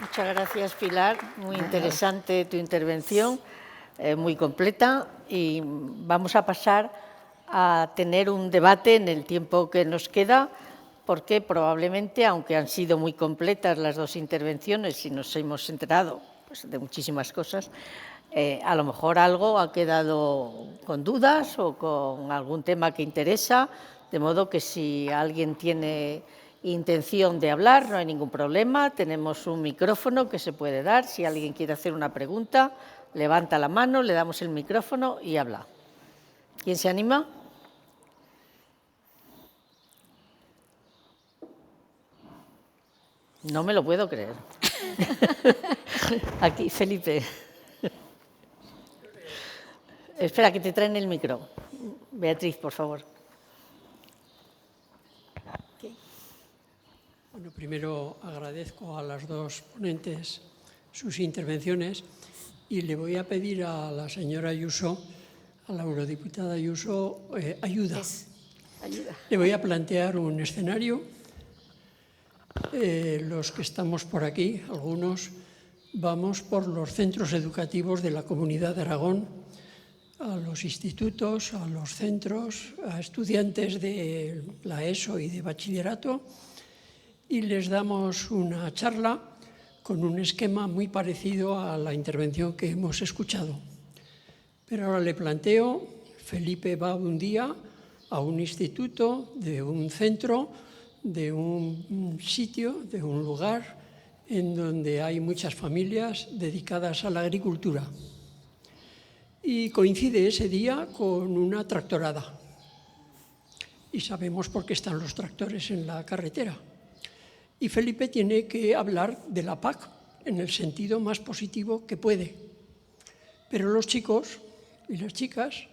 Muchas gracias, Pilar. Muy interesante tu intervención, muy completa. Y vamos a pasar a tener un debate en el tiempo que nos queda, porque probablemente, aunque han sido muy completas las dos intervenciones y nos hemos enterado pues, de muchísimas cosas, a lo mejor algo ha quedado con dudas o con algún tema que interesa, de modo que si alguien tiene intención de hablar, no hay ningún problema, tenemos un micrófono que se puede dar. Si alguien quiere hacer una pregunta, levanta la mano, le damos el micrófono y habla. ¿Quién se anima? No me lo puedo creer. Aquí, Felipe. Espera, que te traen el micro. Beatriz, por favor. Bueno, primero agradezco a las dos ponentes sus intervenciones y le voy a pedir a la señora Ayuso a la eurodiputada Ayuso ayuda. Ayuda. Le voy a plantear un escenario. Los que estamos por aquí, algunos, vamos por los centros educativos de la Comunidad de Aragón, a los institutos, a los centros, a estudiantes de la ESO y de bachillerato, y les damos una charla con un esquema muy parecido a la intervención que hemos escuchado. Pero ahora le planteo, Felipe va un día a un instituto, de un centro, de un sitio, de un lugar en donde hay muchas familias dedicadas a la agricultura. Y coincide ese día con una tractorada. Y sabemos por qué están los tractores en la carretera. Y Felipe tiene que hablar de la PAC en el sentido más positivo que puede. Pero los chicos y las chicas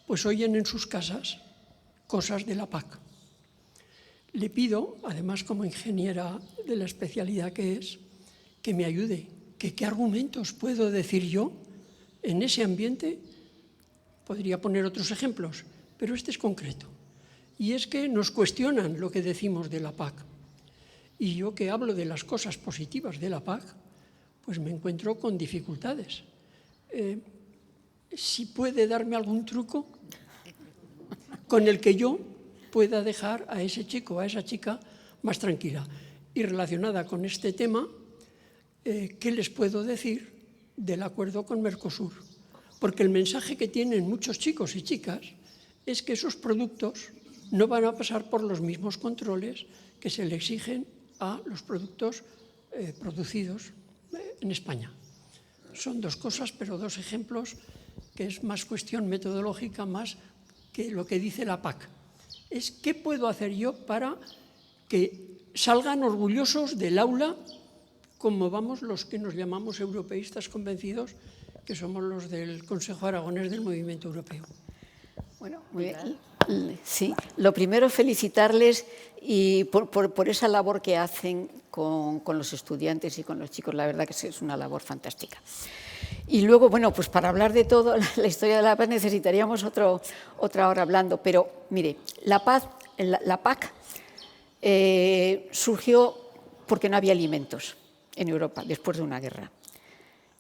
pues oyen en sus casas cosas de la PAC. Le pido, además como ingeniera de la especialidad que es, que me ayude, que qué argumentos puedo decir yo en ese ambiente. Podría poner otros ejemplos, pero este es concreto. Y es que nos cuestionan lo que decimos de la PAC. Y yo que hablo de las cosas positivas de la PAC, pues me encuentro con dificultades. Si puede darme algún truco con el que yo pueda dejar a ese chico o a esa chica más tranquila. Y relacionada con este tema, ¿qué les puedo decir del acuerdo con Mercosur? Porque el mensaje que tienen muchos chicos y chicas es que esos productos no van a pasar por los mismos controles que se le exigen a los productos producidos en España. Son dos cosas, pero dos ejemplos que es más cuestión metodológica más que lo que dice la PAC. Es qué puedo hacer yo para que salgan orgullosos del aula como vamos los que nos llamamos europeístas convencidos, que somos los del Consejo Aragonés del Movimiento Europeo. Bueno, muy bien. Sí, lo primero felicitarles y por esa labor que hacen con los estudiantes y con los chicos. La verdad que es una labor fantástica. Y luego, bueno, pues para hablar de todo la historia de la paz necesitaríamos otra hora hablando, pero mire, la PAC surgió porque no había alimentos en Europa después de una guerra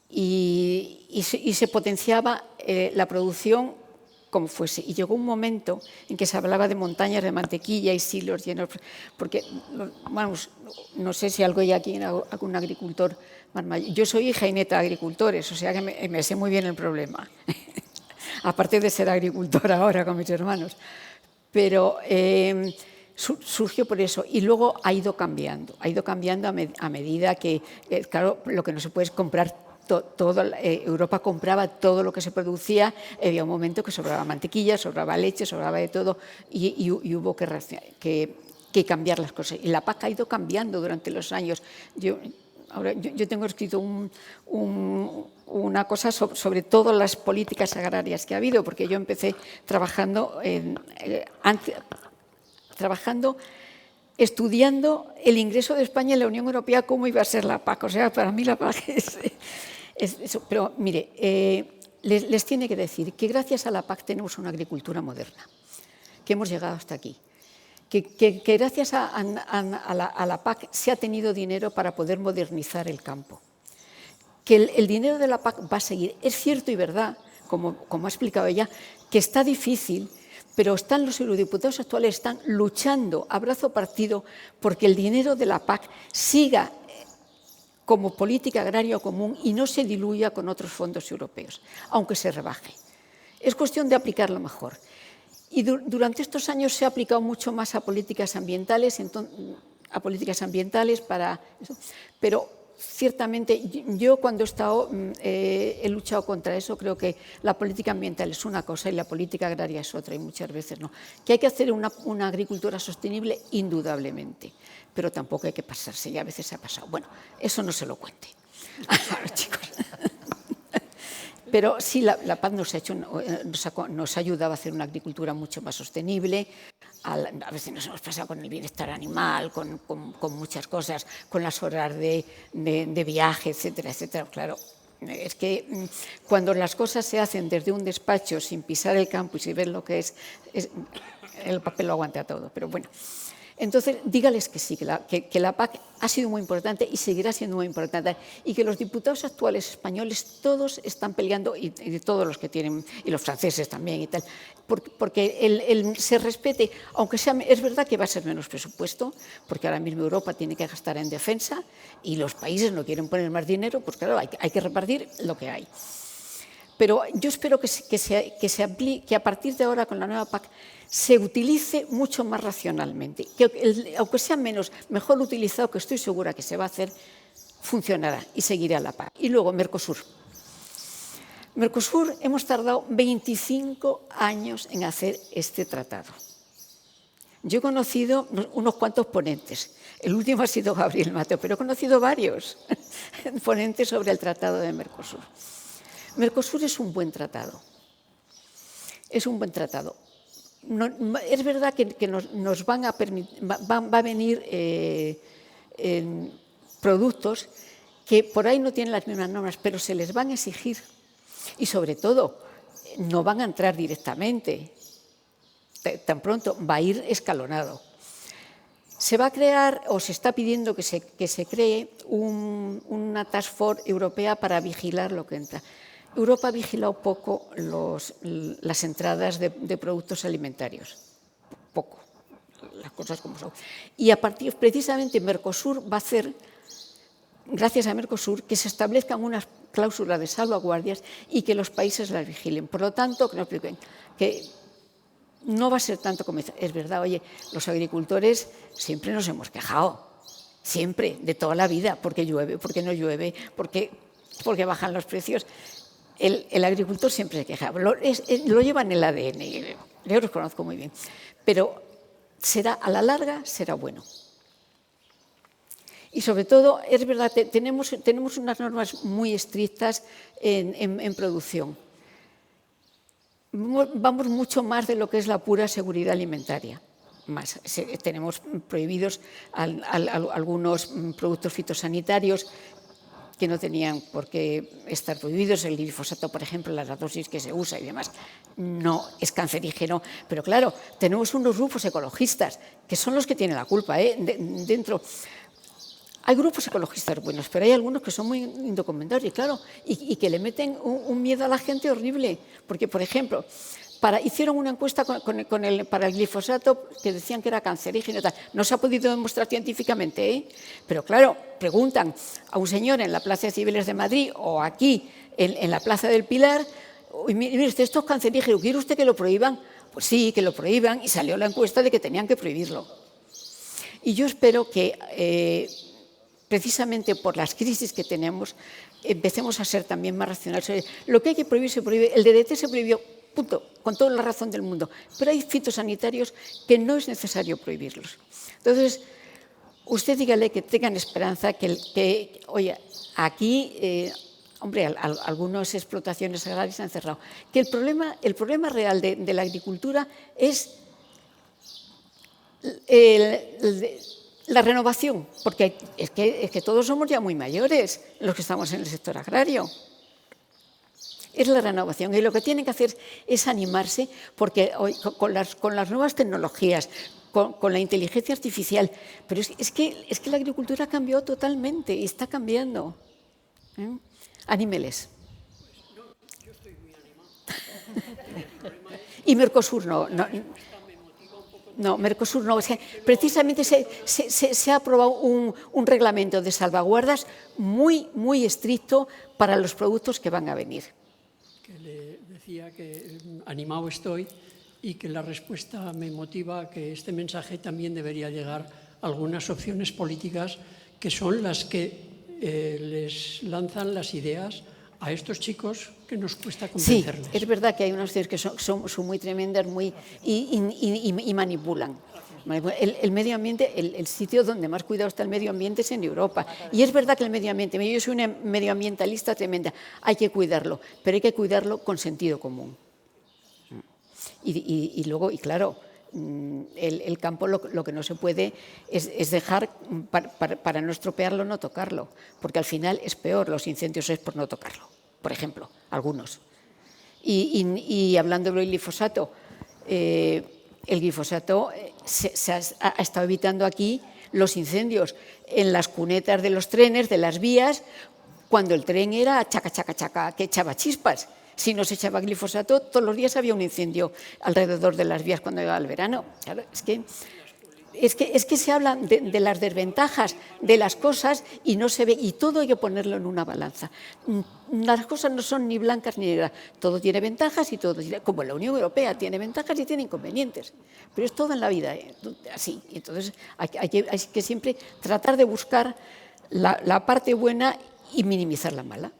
y se potenciaba la producción como fuese. Y llegó un momento en que se hablaba de montañas de mantequilla y silos llenos, porque, vamos, no sé si algo hay aquí en algún agricultor más mayor. Yo soy hija y neta de agricultores, o sea que me sé muy bien el problema, aparte de ser agricultora ahora con mis hermanos. Pero surgió por eso y luego ha ido cambiando a medida que, claro, lo que no se puede es comprar Europa compraba todo lo que se producía, había un momento que sobraba mantequilla, sobraba leche, sobraba de todo y hubo que cambiar las cosas. Y la PAC ha ido cambiando durante los años. Yo tengo escrito una cosa sobre todas las políticas agrarias que ha habido, porque yo empecé estudiando el ingreso de España en la Unión Europea, cómo iba a ser la PAC. O sea, para mí la PAC es eso. Pero mire, les tiene que decir que gracias a la PAC tenemos una agricultura moderna, que hemos llegado hasta aquí, que gracias a la PAC se ha tenido dinero para poder modernizar el campo, que el dinero de la PAC va a seguir. Es cierto y verdad, como ha explicado ella, que está difícil, pero los eurodiputados actuales están luchando a brazo partido porque el dinero de la PAC siga como política agraria común y no se diluya con otros fondos europeos, aunque se rebaje. Es cuestión de aplicarlo mejor. Y durante estos años se ha aplicado mucho más a políticas ambientales, para eso. Pero ciertamente yo cuando he luchado contra eso, creo que la política ambiental es una cosa y la política agraria es otra, y muchas veces no. Que hay que hacer una agricultura sostenible, indudablemente, pero tampoco hay que pasarse, y a veces se ha pasado. Bueno, eso no se lo cuente a los chicos. Pero sí, la PAC nos ha ayudado a hacer una agricultura mucho más sostenible. A veces nos hemos pasado con el bienestar animal, con muchas cosas, con las horas de viaje, etcétera, etcétera. Claro, Es que cuando las cosas se hacen desde un despacho sin pisar el campo y sin ver lo que es el papel lo aguanta todo, pero bueno. Entonces, dígales que sí, que la PAC ha sido muy importante y seguirá siendo muy importante, y que los diputados actuales españoles todos están peleando, y todos los que tienen, y los franceses también y tal, porque se respete, aunque sea, es verdad que va a ser menos presupuesto, porque ahora mismo Europa tiene que gastar en defensa y los países no quieren poner más dinero, pues claro, hay que repartir lo que hay. Pero yo espero que a partir de ahora con la nueva PAC se utilice mucho más racionalmente, que aunque sea mejor utilizado, que estoy segura que se va a hacer, funcionará y seguirá la PAC. Y luego Mercosur. Mercosur hemos tardado 25 años en hacer este tratado. Yo he conocido unos cuantos ponentes, el último ha sido Gabriel Mato, pero he conocido varios ponentes sobre el tratado de Mercosur. Mercosur es un buen tratado, es un buen tratado. No, es verdad que nos van a permitir, va a venir productos que por ahí no tienen las mismas normas, pero se les van a exigir y sobre todo no van a entrar directamente, tan pronto, va a ir escalonado. Se va a crear, o se está pidiendo que se cree una task force europea para vigilar lo que entra. Europa ha vigilado poco las entradas de productos alimentarios, poco, las cosas como son. Y precisamente Mercosur va a hacer, gracias a Mercosur, que se establezcan unas cláusulas de salvaguardias y que los países las vigilen. Por lo tanto, que no va a ser tanto como es verdad. Oye, los agricultores siempre nos hemos quejado, siempre, de toda la vida, porque llueve, porque no llueve, porque bajan los precios. El agricultor siempre se queja, lo lleva en el ADN, yo los conozco muy bien, pero a la larga será bueno. Y sobre todo, es verdad, tenemos unas normas muy estrictas en producción. Vamos mucho más de lo que es la pura seguridad alimentaria. Tenemos prohibidos algunos productos fitosanitarios que no tenían por qué estar prohibidos. El glifosato, por ejemplo, la dosis que se usa y demás, no es cancerígeno. Pero claro, tenemos unos grupos ecologistas, que son los que tienen la culpa. Dentro hay grupos ecologistas buenos, pero hay algunos que son muy indocumentados, claro, y que le meten un miedo a la gente horrible. Porque, por ejemplo, hicieron una encuesta para el glifosato que decían que era cancerígeno y tal. No se ha podido demostrar científicamente, pero claro, preguntan a un señor en la Plaza de Cibeles de Madrid o aquí en la Plaza del Pilar, mire usted, esto es cancerígeno, ¿quiere usted que lo prohíban? Pues sí, que lo prohíban, y salió la encuesta de que tenían que prohibirlo. Y yo espero que precisamente por las crisis que tenemos empecemos a ser también más racionales. Lo que hay que prohibir se prohíbe, el DDT se prohibió, punto, con toda la razón del mundo. Pero hay fitosanitarios que no es necesario prohibirlos. Entonces, usted dígale que tengan esperanza, oye, aquí, hombre, algunas explotaciones agrarias se han cerrado. Que el problema real de la agricultura es la renovación, porque es que todos somos ya muy mayores los que estamos en el sector agrario. Es la renovación, y lo que tienen que hacer es animarse, porque hoy, con las nuevas tecnologías, con la inteligencia artificial, pero es que la agricultura cambió totalmente y está cambiando. Anímeles. Yo estoy muy animado. Y Mercosur no, Mercosur no. Precisamente se ha aprobado un reglamento de salvaguardas muy, muy estricto para los productos que van a venir. Que le decía que animado estoy y que la respuesta me motiva que este mensaje también debería llegar a algunas opciones políticas que son las que les lanzan las ideas a estos chicos que nos cuesta convencerles. Sí, es verdad que hay unas ideas que son muy tremendas y manipulan. El medio ambiente, el sitio donde más cuidado está el medio ambiente es en Europa. Y es verdad que el medio ambiente, yo soy una medioambientalista tremenda, hay que cuidarlo, pero hay que cuidarlo con sentido común. Y luego, y claro, el campo lo que no se puede es dejar, para no estropearlo, no tocarlo, porque al final es peor, los incendios es por no tocarlo, por ejemplo, algunos. Y hablando del glifosato, el glifosato se ha estado evitando aquí los incendios en las cunetas de los trenes, de las vías, cuando el tren era chaca, chaca, chaca, que echaba chispas. Si no se echaba glifosato, todos los días había un incendio alrededor de las vías cuando llegaba el verano. Claro, es que se habla de las desventajas de las cosas y no se ve, y todo hay que ponerlo en una balanza. Las cosas no son ni blancas ni negras, todo tiene ventajas y todo tiene, como la Unión Europea tiene ventajas y tiene inconvenientes, pero es todo en la vida así. Entonces hay que siempre tratar de buscar la parte buena y minimizar la mala.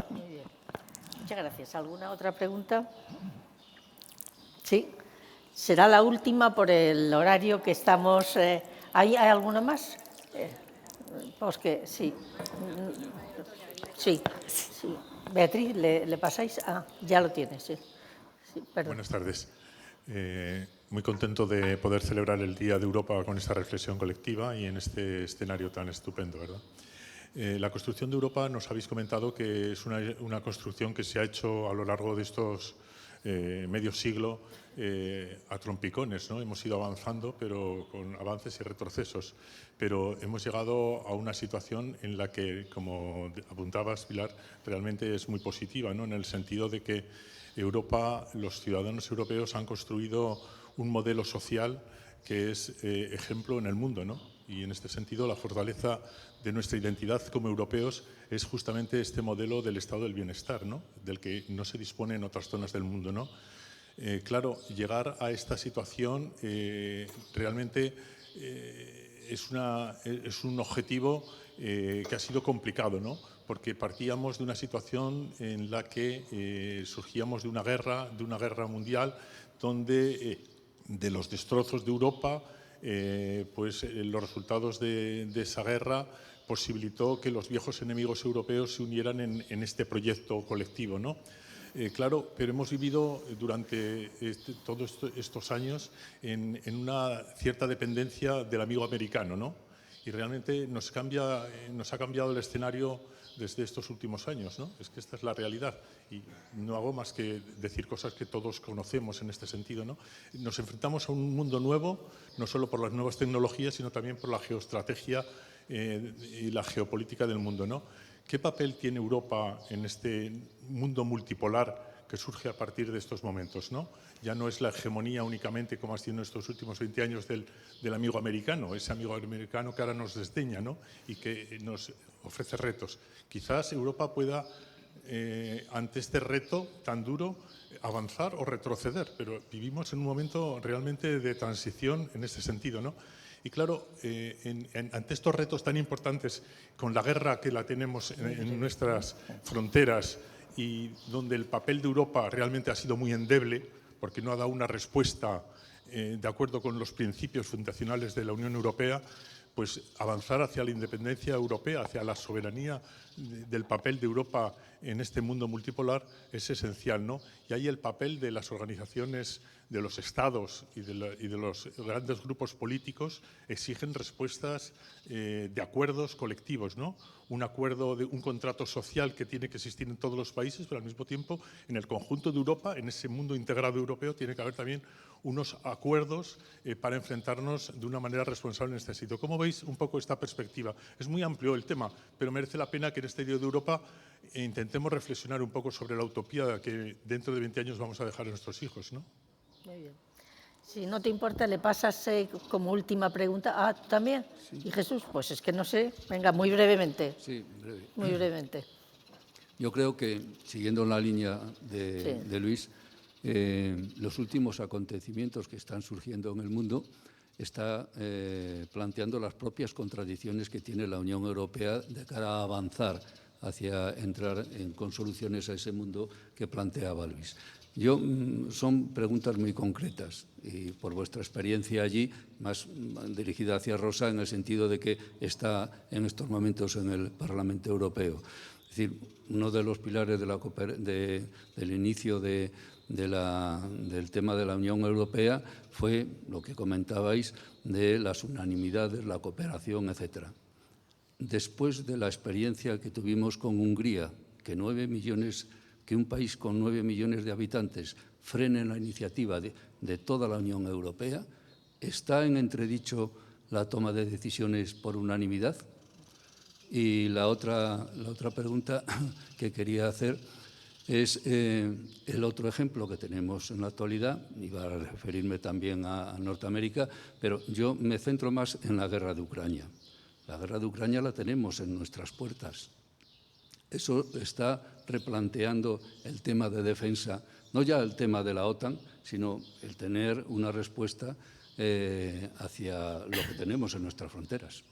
Muy bien. Muchas gracias. ¿Alguna otra pregunta? Sí. Será la última por el horario que estamos. ¿Hay alguna más? Pues que sí. Sí. Beatriz, ¿le pasáis? Ah, ya lo tienes, sí. Buenas tardes. Muy contento de poder celebrar el Día de Europa con esta reflexión colectiva y en este escenario tan estupendo, ¿verdad? La construcción de Europa, nos habéis comentado que es una construcción que se ha hecho a lo largo de estos medio siglo a trompicones, ¿no? Hemos ido avanzando, pero con avances y retrocesos. Pero hemos llegado a una situación en la que, como apuntabas, Pilar, realmente es muy positiva, ¿no? En el sentido de que Europa, los ciudadanos europeos han construido un modelo social que es ejemplo en el mundo, ¿no? Y en este sentido la fortaleza de nuestra identidad como europeos es justamente este modelo del estado del bienestar, ¿no? Del que no se dispone en otras zonas del mundo, ¿no? Claro, llegar a esta situación realmente es un objetivo que ha sido complicado, ¿no? Porque partíamos de una situación en la que surgíamos de una guerra mundial, donde de los destrozos de Europa, pues los resultados de esa guerra posibilitó que los viejos enemigos europeos se unieran en este proyecto colectivo, ¿no? Claro, pero hemos vivido durante todos estos años en una cierta dependencia del amigo americano, ¿no? Y realmente nos ha cambiado el escenario desde estos últimos años, ¿no? Es que esta es la realidad y no hago más que decir cosas que todos conocemos en este sentido, ¿no? Nos enfrentamos a un mundo nuevo, no solo por las nuevas tecnologías, sino también por la geoestrategia y la geopolítica del mundo, ¿no? ¿Qué papel tiene Europa en este mundo multipolar que surge a partir de estos momentos, ¿no? Ya no es la hegemonía únicamente, como ha sido en estos últimos 20 años, del amigo americano, ese amigo americano que ahora nos desdeña, ¿no? Y que nos ofrece retos. Quizás Europa pueda, ante este reto tan duro, avanzar o retroceder, pero vivimos en un momento realmente de transición en ese sentido, ¿no? Y claro, ante estos retos tan importantes, con la guerra que la tenemos en nuestras fronteras y donde el papel de Europa realmente ha sido muy endeble, porque no ha dado una respuesta de acuerdo con los principios fundacionales de la Unión Europea, pues avanzar hacia la independencia europea, hacia la soberanía del papel de Europa en este mundo multipolar es esencial, ¿no? Y ahí el papel de las organizaciones, de los estados y de los grandes grupos políticos exigen respuestas de acuerdos colectivos, ¿no? Un acuerdo, un contrato social que tiene que existir en todos los países, pero al mismo tiempo en el conjunto de Europa, en ese mundo integrado europeo, tiene que haber también unos acuerdos para enfrentarnos de una manera responsable en este sitio. ¿Cómo veis un poco esta perspectiva? Es muy amplio el tema, pero merece la pena que en este Día de Europa intentemos reflexionar un poco sobre la utopía que dentro de 20 años vamos a dejar a nuestros hijos, ¿no? Muy bien. Si no te importa, le pasas como última pregunta. Ah, ¿tú también? Sí. ¿Y Jesús? Pues es que no sé. Venga, muy brevemente. Sí, breve. Muy brevemente. Yo creo que, siguiendo la línea de Luis, los últimos acontecimientos que están surgiendo en el mundo está planteando las propias contradicciones que tiene la Unión Europea de cara a avanzar hacia entrar con soluciones a ese mundo que planteaba Luis. Son preguntas muy concretas y por vuestra experiencia allí, más dirigida hacia Rosa en el sentido de que está en estos momentos en el Parlamento Europeo. Es decir, uno de los pilares del inicio de del tema de la Unión Europea fue lo que comentabais de las unanimidades, la cooperación, etcétera. Después de la experiencia que tuvimos con Hungría, que un país con 9 millones de habitantes frene la iniciativa de toda la Unión Europea, ¿está en entredicho la toma de decisiones por unanimidad? Y la otra pregunta que quería hacer es el otro ejemplo que tenemos en la actualidad, iba a referirme también a Norteamérica, pero yo me centro más en la guerra de Ucrania. La guerra de Ucrania la tenemos en nuestras puertas. Eso está replanteando el tema de defensa, no ya el tema de la OTAN, sino el tener una respuesta hacia lo que tenemos en nuestras fronteras.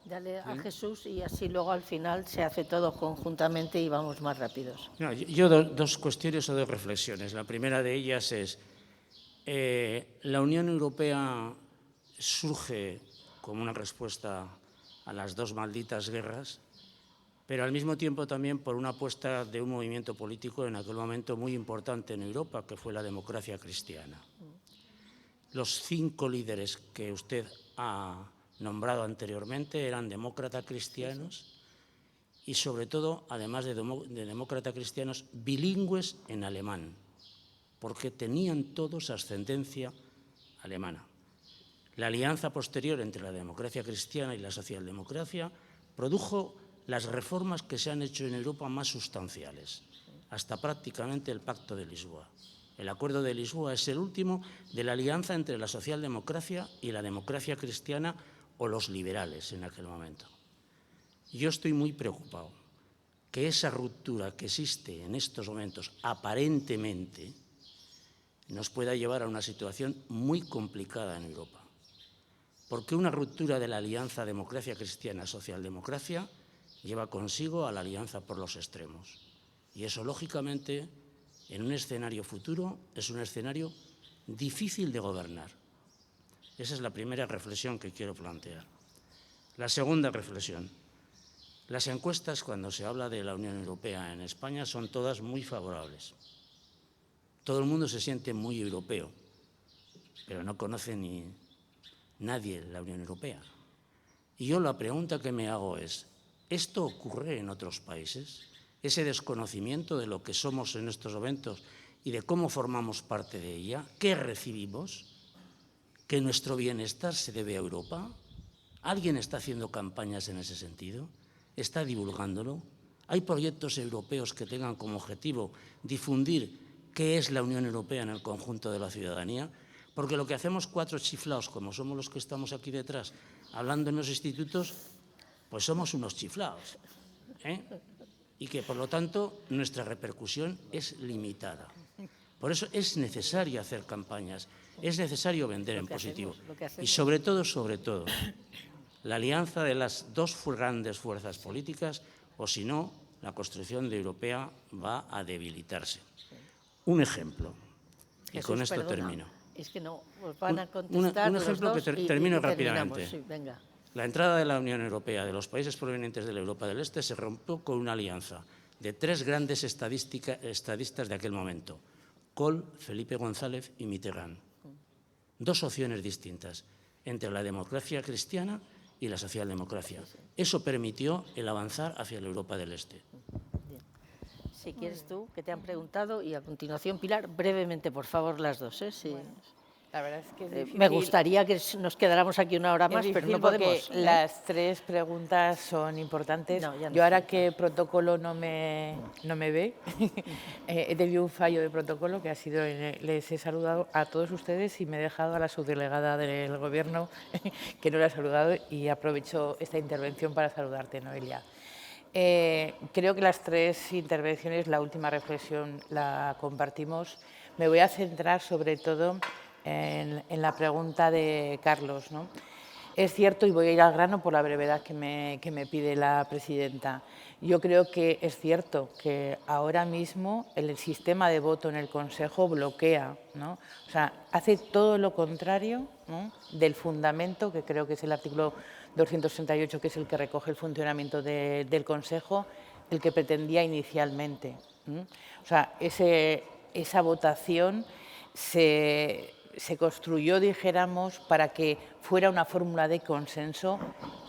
Dale a Jesús y así luego al final se hace todo conjuntamente y vamos más rápidos. No, yo dos cuestiones o dos reflexiones. La primera de ellas es, la Unión Europea surge como una respuesta a las dos malditas guerras, pero al mismo tiempo también por una apuesta de un movimiento político en aquel momento muy importante en Europa, que fue la democracia cristiana. Los 5 líderes que usted ha nombrado anteriormente eran demócratas cristianos y sobre todo, además de demócratas cristianos, bilingües en alemán, porque tenían todos ascendencia alemana. La alianza posterior entre la democracia cristiana y la socialdemocracia produjo las reformas que se han hecho en Europa más sustanciales, hasta prácticamente el Pacto de Lisboa. El Acuerdo de Lisboa es el último de la alianza entre la socialdemocracia y la democracia cristiana o los liberales en aquel momento. Yo estoy muy preocupado que esa ruptura que existe en estos momentos aparentemente nos pueda llevar a una situación muy complicada en Europa. Porque una ruptura de la alianza democracia cristiana-socialdemocracia lleva consigo a la alianza por los extremos. Y eso, lógicamente, en un escenario futuro, es un escenario difícil de gobernar. Esa es la primera reflexión que quiero plantear. La segunda reflexión. Las encuestas, cuando se habla de la Unión Europea en España, son todas muy favorables. Todo el mundo se siente muy europeo, pero no conoce ni nadie la Unión Europea. Y yo la pregunta que me hago es, ¿esto ocurre en otros países? Ese desconocimiento de lo que somos en estos momentos y de cómo formamos parte de ella, ¿qué recibimos? ¿Que nuestro bienestar se debe a Europa? ¿Alguien está haciendo campañas en ese sentido? ¿Está divulgándolo? ¿Hay proyectos europeos que tengan como objetivo difundir qué es la Unión Europea en el conjunto de la ciudadanía? Porque lo que hacemos 4 chiflaos, como somos los que estamos aquí detrás, hablando en los institutos, pues somos unos chiflaos, ¿eh? Y que, por lo tanto, nuestra repercusión es limitada. Por eso es necesario hacer campañas, es necesario vender en positivo. Y sobre todo, la alianza de las dos grandes fuerzas políticas, o si no, la construcción de Europea va a debilitarse. Un ejemplo, y con esto termino. Es que no, os van a contestar un ejemplo los dos que termino rápidamente. Sí, venga. La entrada de la Unión Europea de los países provenientes de la Europa del Este se rompió con una alianza de 3 grandes estadistas de aquel momento, Kohl, Felipe González y Mitterrand. 2 opciones distintas entre la democracia cristiana y la socialdemocracia. Eso permitió el avanzar hacia la Europa del Este. Si quieres tú, que te han preguntado, y a continuación, Pilar, brevemente, por favor, las dos. Sí. Bueno, la verdad es que es difícil. Me gustaría que nos quedáramos aquí una hora más, pero no podemos. Las 3 preguntas son importantes. No, yo ahora que protocolo no me ve, he tenido un fallo de protocolo que ha sido, les he saludado a todos ustedes y me he dejado a la subdelegada del Gobierno que no la he saludado, y aprovecho esta intervención para saludarte, Noelia. Creo que las 3 intervenciones, la última reflexión la compartimos. Me voy a centrar sobre todo en la pregunta de Carlos, ¿no? Es cierto, y voy a ir al grano por la brevedad que me pide la presidenta. Yo creo que es cierto que ahora mismo el sistema de voto en el Consejo bloquea, ¿no? O sea, hace todo lo contrario, ¿no?, del fundamento, que creo que es el artículo 268, que es el que recoge el funcionamiento del Consejo, el que pretendía inicialmente. O sea, ese esa votación se construyó, dijéramos, para que fuera una fórmula de consenso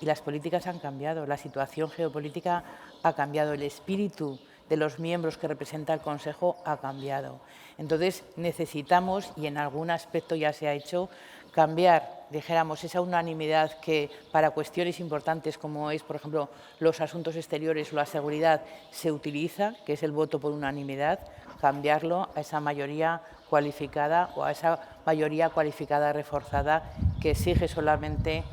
y las políticas han cambiado, la situación geopolítica ha cambiado, el espíritu de los miembros que representa el Consejo ha cambiado. Entonces necesitamos, y en algún aspecto ya se ha hecho, cambiar, dijéramos, esa unanimidad que para cuestiones importantes como es, por ejemplo, los asuntos exteriores o la seguridad se utiliza, que es el voto por unanimidad, cambiarlo a esa mayoría cualificada o a esa mayoría cualificada reforzada que exige solamente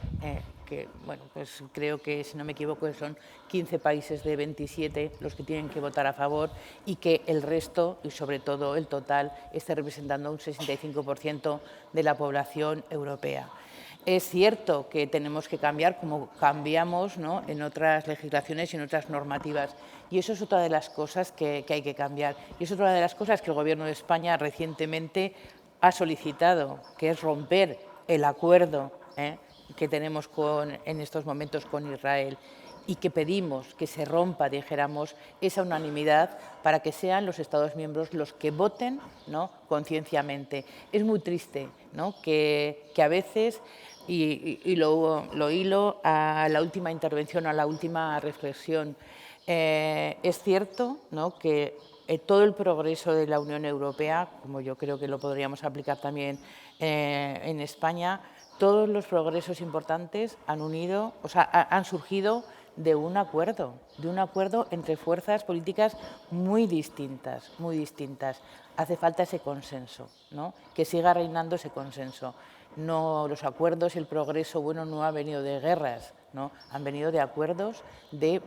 que, bueno, pues creo que, si no me equivoco, son 15 países de 27 los que tienen que votar a favor y que el resto, y sobre todo el total, esté representando un 65% de la población europea. Es cierto que tenemos que cambiar como cambiamos, ¿no?, en otras legislaciones y en otras normativas. Y eso es otra de las cosas que hay que cambiar. Y es otra de las cosas que el Gobierno de España recientemente ha solicitado, que es romper el acuerdo que tenemos en estos momentos con Israel y que pedimos que se rompa, dijéramos, esa unanimidad para que sean los Estados miembros los que voten, ¿no?, concienciamente. Es muy triste, ¿no?, que a veces, y lo hilo a la última intervención, a la última reflexión, es cierto, ¿no?, que todo el progreso de la Unión Europea, como yo creo que lo podríamos aplicar también en España, todos los progresos importantes han surgido de un acuerdo entre fuerzas políticas muy distintas, muy distintas. Hace falta ese consenso, ¿no?, que siga reinando ese consenso. No, los acuerdos y el progreso bueno no ha venido de guerras, ¿no?, han venido de acuerdos de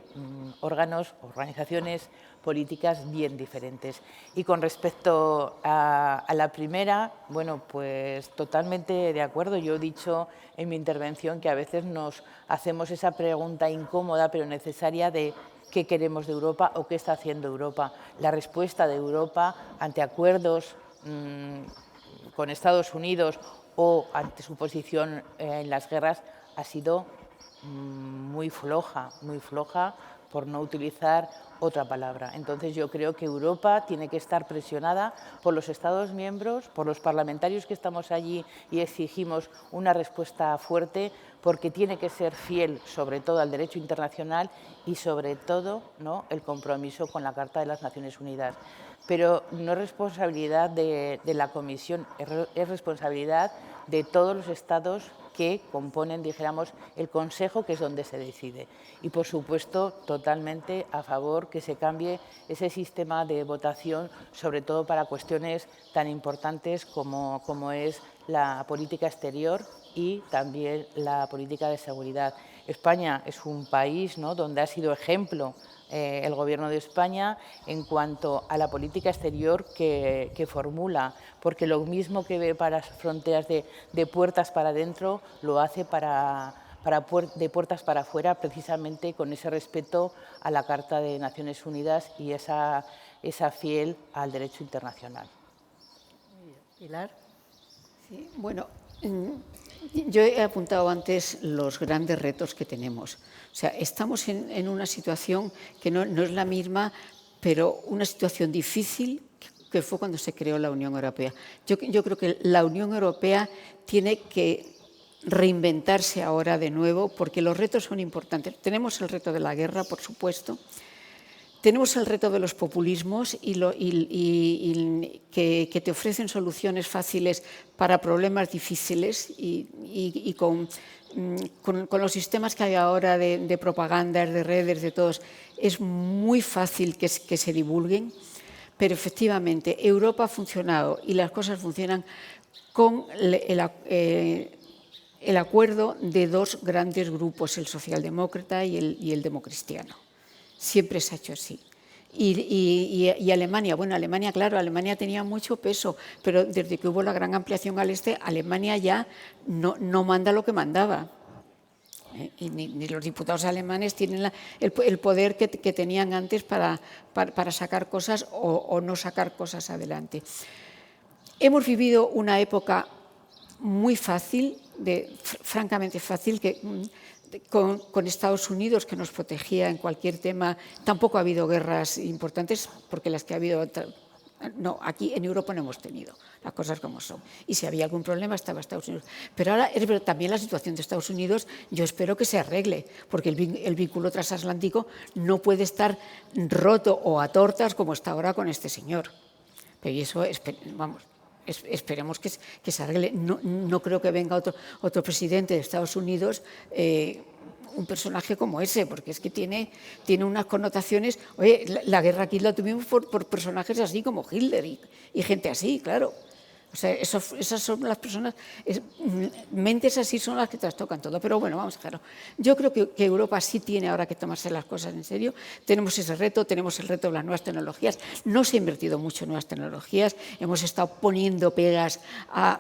organizaciones políticas bien diferentes. Y con respecto a la primera, bueno, pues totalmente de acuerdo. Yo he dicho en mi intervención que a veces nos hacemos esa pregunta incómoda pero necesaria de qué queremos de Europa o qué está haciendo Europa. La respuesta de Europa ante acuerdos con Estados Unidos o ante su posición en las guerras ha sido muy floja, por no utilizar otra palabra. Entonces yo creo que Europa tiene que estar presionada por los Estados miembros, por los parlamentarios que estamos allí y exigimos una respuesta fuerte, porque tiene que ser fiel sobre todo al derecho internacional y sobre todo, ¿no?, el compromiso con la Carta de las Naciones Unidas. Pero no es responsabilidad de la Comisión, es responsabilidad de todos los Estados que componen, dijéramos, el Consejo, que es donde se decide. Y, por supuesto, totalmente a favor que se cambie ese sistema de votación, sobre todo para cuestiones tan importantes como es la política exterior y también la política de seguridad. España es un país, ¿no?, donde ha sido ejemplo el Gobierno de España en cuanto a la política exterior que formula, porque lo mismo que ve para las fronteras de puertas para adentro, lo hace de puertas para afuera, precisamente con ese respeto a la Carta de Naciones Unidas y esa fiel al derecho internacional. Pilar. Sí, bueno, yo he apuntado antes los grandes retos que tenemos. O sea, estamos en una situación que no es la misma, pero una situación difícil que fue cuando se creó la Unión Europea. Yo creo que la Unión Europea tiene que reinventarse ahora de nuevo, porque los retos son importantes. Tenemos el reto de la guerra, por supuesto. Tenemos el reto de los populismos que te ofrecen soluciones fáciles para problemas difíciles y con los sistemas que hay ahora de propagandas, de redes, de todos, es muy fácil que se divulguen, pero efectivamente Europa ha funcionado y las cosas funcionan con el acuerdo de dos grandes grupos, el socialdemócrata y el democristiano. Siempre se ha hecho así. Y Alemania, bueno, Alemania, claro, Alemania tenía mucho peso, pero desde que hubo la gran ampliación al este, Alemania ya no manda lo que mandaba. Y ni los diputados alemanes tienen el poder que tenían antes para sacar cosas o no sacar cosas adelante. Hemos vivido una época muy fácil, francamente fácil, con Estados Unidos, que nos protegía en cualquier tema. Tampoco ha habido guerras importantes, porque las que ha habido No, aquí en Europa no hemos tenido las cosas como son. Y si había algún problema estaba Estados Unidos. Pero ahora también la situación de Estados Unidos yo espero que se arregle, porque el vínculo transatlántico no puede estar roto o a tortas como está ahora con este señor. Pero y eso, vamos, esperemos que se arregle. No creo que venga otro presidente de Estados Unidos un personaje como ese, porque es que tiene unas connotaciones. Oye, la guerra aquí la tuvimos por personajes así como Hitler y gente así, claro. O sea, esas son las personas, mentes así son las que trastocan todo. Pero bueno, vamos a dejarlo. Yo creo que Europa sí tiene ahora que tomarse las cosas en serio. Tenemos ese reto, tenemos el reto de las nuevas tecnologías. No se ha invertido mucho en nuevas tecnologías. Hemos estado poniendo pegas a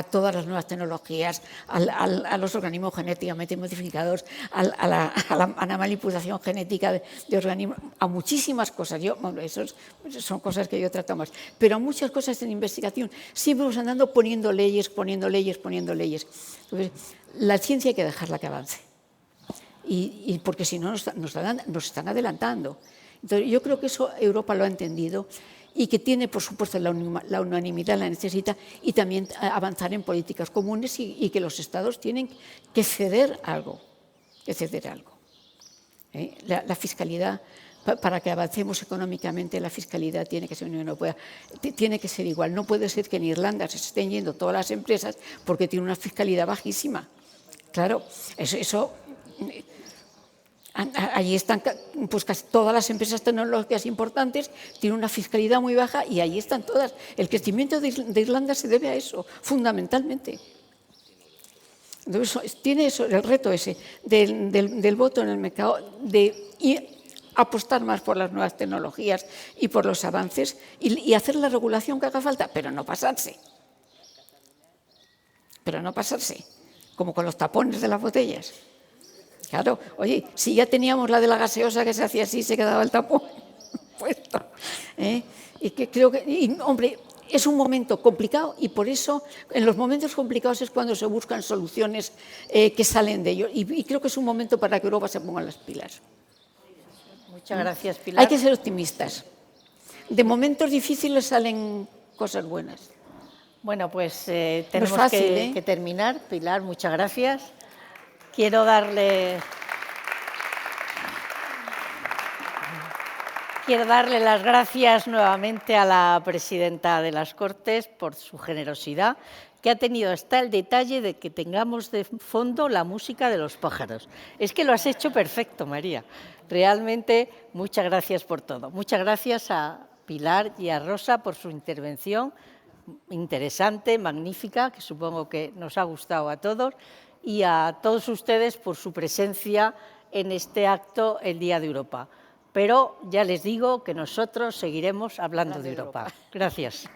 todas las nuevas tecnologías, a los organismos genéticamente modificados, a la manipulación genética de organismos, a muchísimas cosas. Esas son cosas que yo trato más. Pero a muchas cosas en investigación siempre vamos andando poniendo leyes. Entonces, la ciencia hay que dejarla que avance. Y porque si no nos están adelantando. Entonces, yo creo que eso Europa lo ha entendido y que tiene, por supuesto, la unanimidad la necesita, y también avanzar en políticas comunes y que los Estados tienen que ceder algo. La fiscalidad, para que avancemos económicamente, la fiscalidad tiene que ser Unión Europea, tiene que ser igual. No puede ser que en Irlanda se estén yendo todas las empresas porque tiene una fiscalidad bajísima. Claro, eso allí están pues casi todas las empresas tecnológicas importantes, tienen una fiscalidad muy baja y allí están todas. El crecimiento de Irlanda se debe a eso, fundamentalmente. Entonces, tiene eso, el reto ese del voto en el mercado, de apostar más por las nuevas tecnologías y por los avances y hacer la regulación que haga falta, pero no pasarse. Como con los tapones de las botellas. Claro, oye, si ya teníamos la de la gaseosa que se hacía así, se quedaba el tapón puesto. Y que creo que, hombre, es un momento complicado y por eso en los momentos complicados es cuando se buscan soluciones que salen de ello. Y creo que es un momento para que Europa se ponga las pilas. Muchas gracias, Pilar. Hay que ser optimistas. De momentos difíciles salen cosas buenas. Bueno, pues tenemos no es fácil, que terminar. Pilar, muchas gracias. Quiero darle las gracias nuevamente a la presidenta de las Cortes por su generosidad, que ha tenido hasta el detalle de que tengamos de fondo la música de los pájaros. Es que lo has hecho perfecto, María. Realmente, muchas gracias por todo. Muchas gracias a Pilar y a Rosa por su intervención interesante, magnífica, que supongo que nos ha gustado a todos, y a todos ustedes por su presencia en este acto el Día de Europa. Pero ya les digo que nosotros seguiremos hablando de Europa. Gracias.